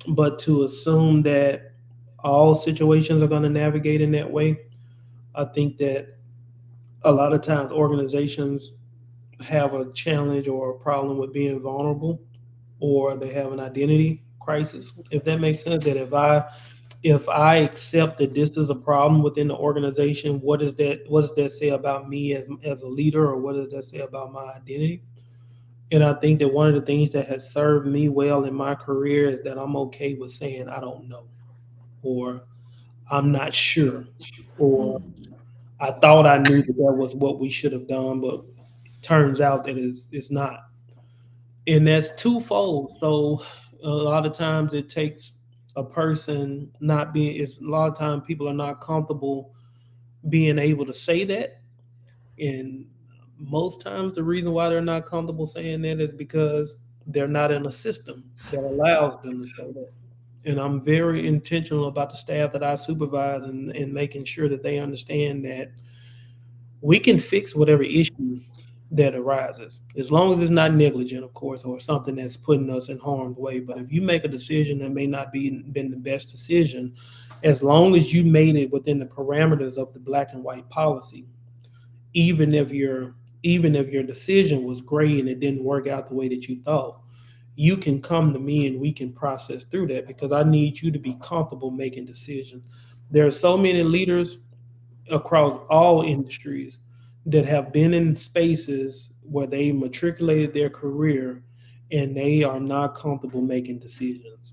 But to assume that all situations are going to navigate in that way, I think that a lot of times organizations have a challenge or a problem with being vulnerable, or they have an identity crisis. If that makes sense, that if I accept that this is a problem within the organization, what does that say about me as a leader, or what does that say about my identity? And I think that one of the things that has served me well in my career is that I'm okay with saying I don't know, or I'm not sure, or I thought I knew that was what we should have done, but turns out that it's not. And that's twofold. So a lot of times it takes a person not being, it's a lot of times people are not comfortable being able to say that. And most times the reason why they're not comfortable saying that is because they're not in a system that allows them to say that. And I'm very intentional about the staff that I supervise, and making sure that they understand that we can fix whatever issue that arises, as long as it's not negligent, of course, or something that's putting us in harm's way. But if you make a decision that may not be been the best decision, as long as you made it within the parameters of the black and white policy, even if your decision was great and it didn't work out the way that you thought, you can come to me and we can process through that, because I need you to be comfortable making decisions. There are so many leaders across all industries that have been in spaces where they matriculated their career and they are not comfortable making decisions.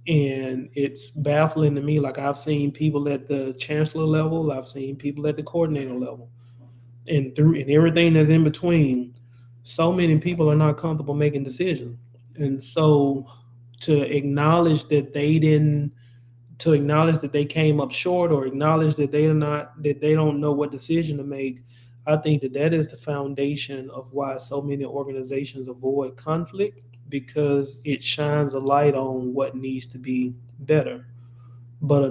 And it's baffling to me. Like, I've seen people at the chancellor level, I've seen people at the coordinator level, and everything that's in between. So many people are not comfortable making decisions. And so to acknowledge that they didn't to acknowledge that they came up short, or acknowledge that they don't know what decision to make, I think that that is the foundation of why so many organizations avoid conflict, because it shines a light on what needs to be better. But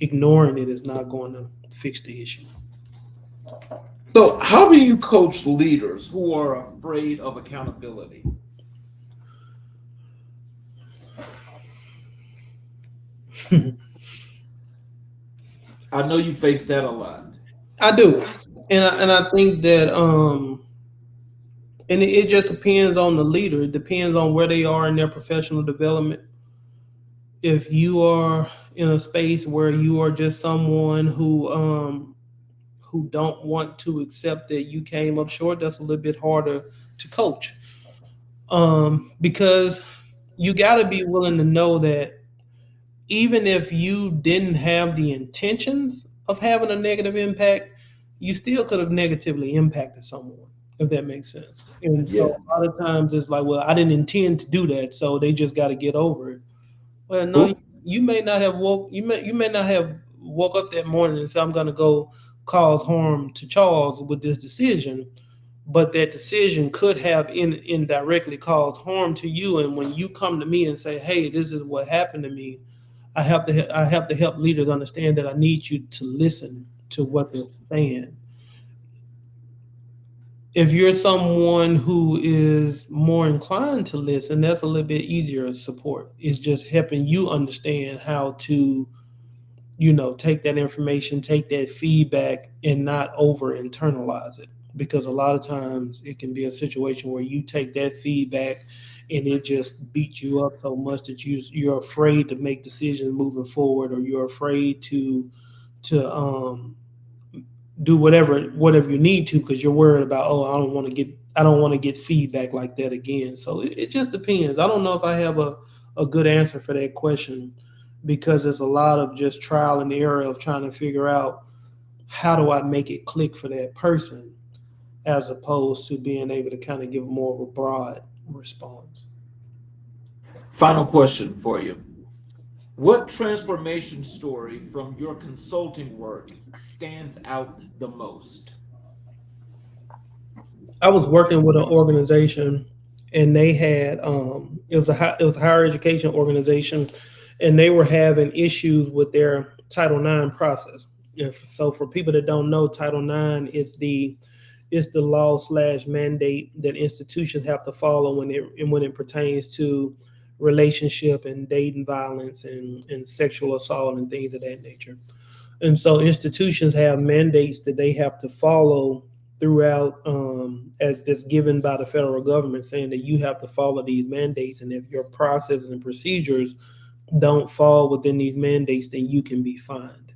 ignoring it is not going to fix the issue. So, how do you coach leaders who are afraid of accountability? I know you face that a lot. I do, and I think that and it just depends on the leader. It depends on where they are in their professional development. If you are in a space where you are just someone who don't want to accept that you came up short, that's a little bit harder to coach. Because you got to be willing to know that even if you didn't have the intentions of having a negative impact, you still could have negatively impacted someone, if that makes sense. And so Yes. a lot of times it's like, well, I didn't intend to do that, so they just got to get over it. Well, no, Oop. you may not have woke up that morning and said, I'm gonna go cause harm to Charles with this decision, but that decision could have indirectly caused harm to you. And when you come to me and say, hey, this is what happened to me, I have to help leaders understand that I need you to listen to what they're saying. If you're someone who is more inclined to listen, that's a little bit easier support. It's just helping you understand how to, take that information, take that feedback, and not over internalize it. Because a lot of times it can be a situation where you take that feedback and it just beats you up so much that you're afraid to make decisions moving forward, or you're afraid to do whatever you need to, because you're worried about, oh, I don't want to get feedback like that again. So it just depends. I don't know if I have a good answer for that question, because there's a lot of just trial and error of trying to figure out how do I make it click for that person, as opposed to being able to kind of give more of a broad response. Final question for you. What transformation story from your consulting work stands out the most? I was working with an organization, and they had it was a higher education organization, and they were having issues with their Title IX process. So for people that don't know, Title IX is the law slash mandate that institutions have to follow when it pertains to relationship and dating violence and sexual assault and things of that nature. And so institutions have mandates that they have to follow throughout, as that's given by the federal government, saying that you have to follow these mandates. And if your processes and procedures don't fall within these mandates, then you can be fined.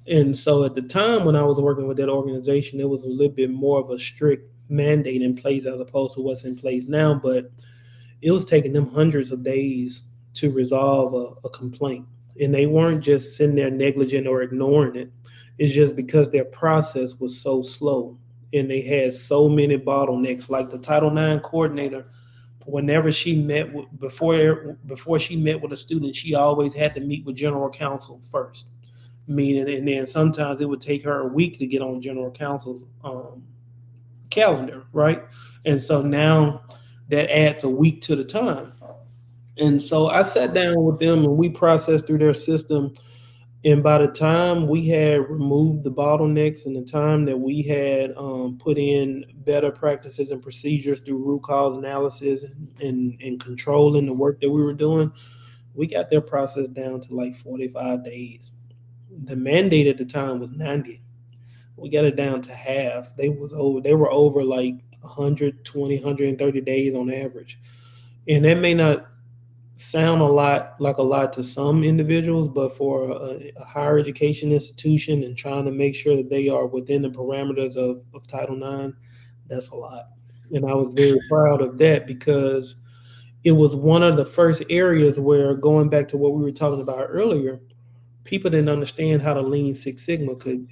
And so at the time when I was working with that organization, it was a little bit more of a strict mandate in place as opposed to what's in place now. But it was taking them hundreds of days to resolve a complaint. And they weren't just sitting there negligent or ignoring it. It's just because their process was so slow and they had so many bottlenecks. Like the Title IX coordinator, whenever she met with, before she met with a student, she always had to meet with general counsel first. Meaning, and then sometimes it would take her a week to get on general counsel's calendar, right? And so now that adds a week to the time. And so I sat down with them and we processed through their system. And by the time we had removed the bottlenecks and the time that we had put in better practices and procedures through root cause analysis and controlling the work that we were doing, we got their process down to like 45 days. The mandate at the time was 90. We got it down to half. They were over like 120, 130 days on average. And that may not sound a lot to some individuals, but for a higher education institution and trying to make sure that they are within the parameters of Title IX, that's a lot. And I was very proud of that because it was one of the first areas where, going back to what we were talking about earlier, people didn't understand how the Lean Six Sigma could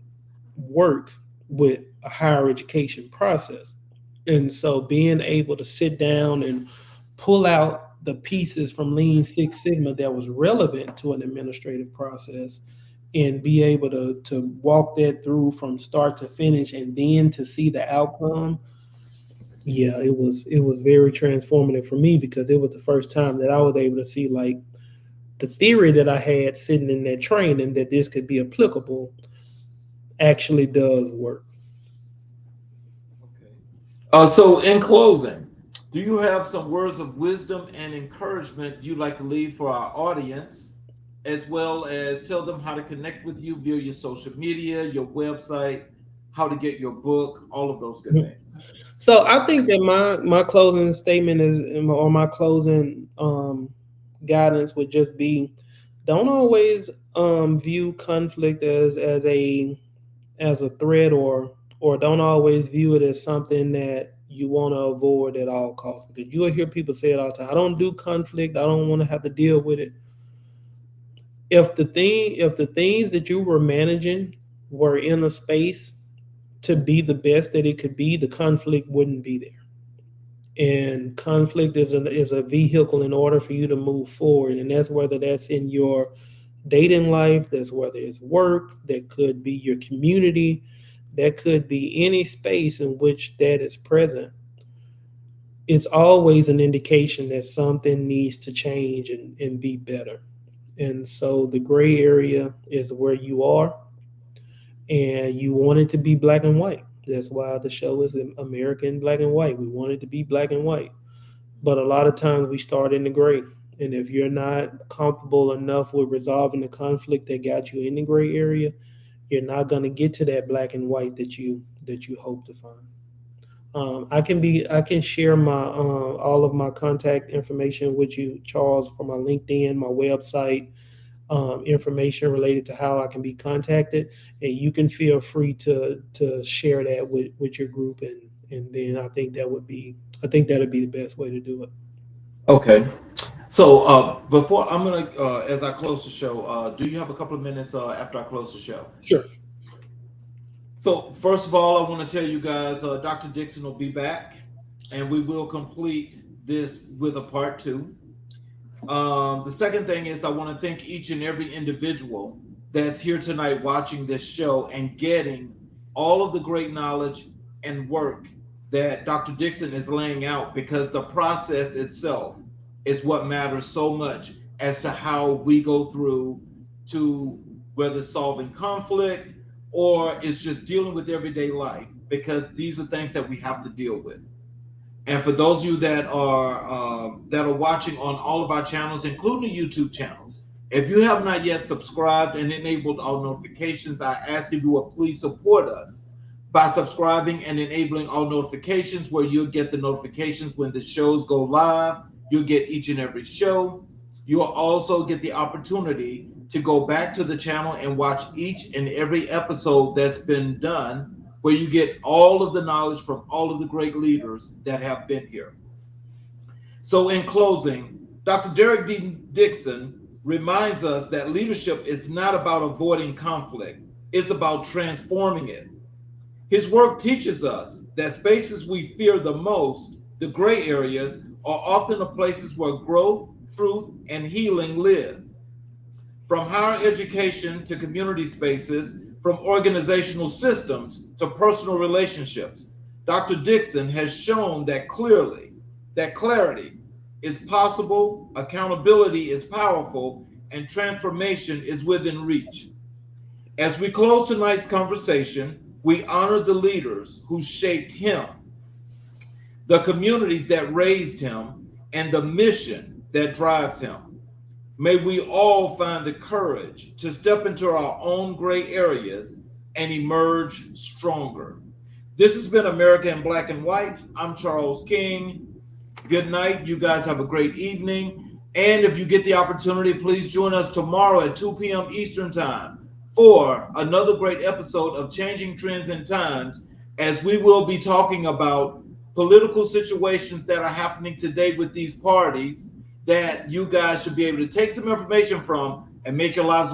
work with a higher education process. And so being able to sit down and pull out the pieces from Lean Six Sigma that was relevant to an administrative process and be able to walk that through from start to finish and then to see the outcome, yeah, it was very transformative for me because it was the first time that I was able to see like the theory that I had sitting in that training that this could be applicable actually does work. Okay. So in closing, do you have some words of wisdom and encouragement you'd like to leave for our audience, as well as tell them how to connect with you via your social media, your website, how to get your book, all of those good things? So I think that my closing statement is, or my closing guidance would just be, don't always view conflict as a threat, or don't always view it as something that you want to avoid at all costs. Because you will hear people say it all the time. I don't do conflict. I don't want to have to deal with it. If the things that you were managing were in a space to be the best that it could be, the conflict wouldn't be there. And conflict is a vehicle in order for you to move forward. And that's whether that's in your dating life, that's whether it's work, that could be your community, that could be any space in which that is present. It's always an indication that something needs to change and be better. And so the gray area is where you are, and you want it to be black and white. That's why the show is American Black and White. We want it to be black and white. But a lot of times we start in the gray. And if you're not comfortable enough with resolving the conflict that got you in the gray area, you're not going to get to that black and white that you hope to find. I can share my all of my contact information with you, Charles, for my LinkedIn, my website, information related to how I can be contacted, and you can feel free to share that with your group, and then I think that'd be the best way to do it. Okay. So before I'm gonna, as I close the show, do you have a couple of minutes after I close the show? Sure. So first of all, I want to tell you guys, Dr. Dixon will be back, and we will complete this with a part 2. The second thing is I want to thank each and every individual that's here tonight watching this show and getting all of the great knowledge and work that Dr. Dixon is laying out, because the process itself is what matters so much as to how we go through to whether solving conflict or it's just dealing with everyday life, because these are things that we have to deal with. And for those of you that are watching on all of our channels, including the YouTube channels, If you have not yet subscribed and enabled all notifications, I ask if you will please support us by subscribing and enabling all notifications, where you'll get the notifications when the shows go live. You'll get each and every show. You'll also get the opportunity to go back to the channel and watch each and every episode that's been done, where you get all of the knowledge from all of the great leaders that have been here. So in closing, Dr. Derrick Dixon reminds us that leadership is not about avoiding conflict. It's about transforming it. His work teaches us that spaces we fear the most, the gray areas, are often the places where growth, truth, and healing live. From higher education to community spaces, from organizational systems to personal relationships, Dr. Dixon has shown that clarity is possible, accountability is powerful, and transformation is within reach. As we close tonight's conversation, we honor the leaders who shaped him, the communities that raised him, and the mission that drives him. May we all find the courage to step into our own gray areas and emerge stronger. This has been America in Black and White. I'm Charles King. Good night. You guys have a great evening. And if you get the opportunity, please join us tomorrow at 2 p.m. Eastern Time for another great episode of Changing Trends and Times, as we will be talking about political situations that are happening today with these parties that you guys should be able to take some information from and make your lives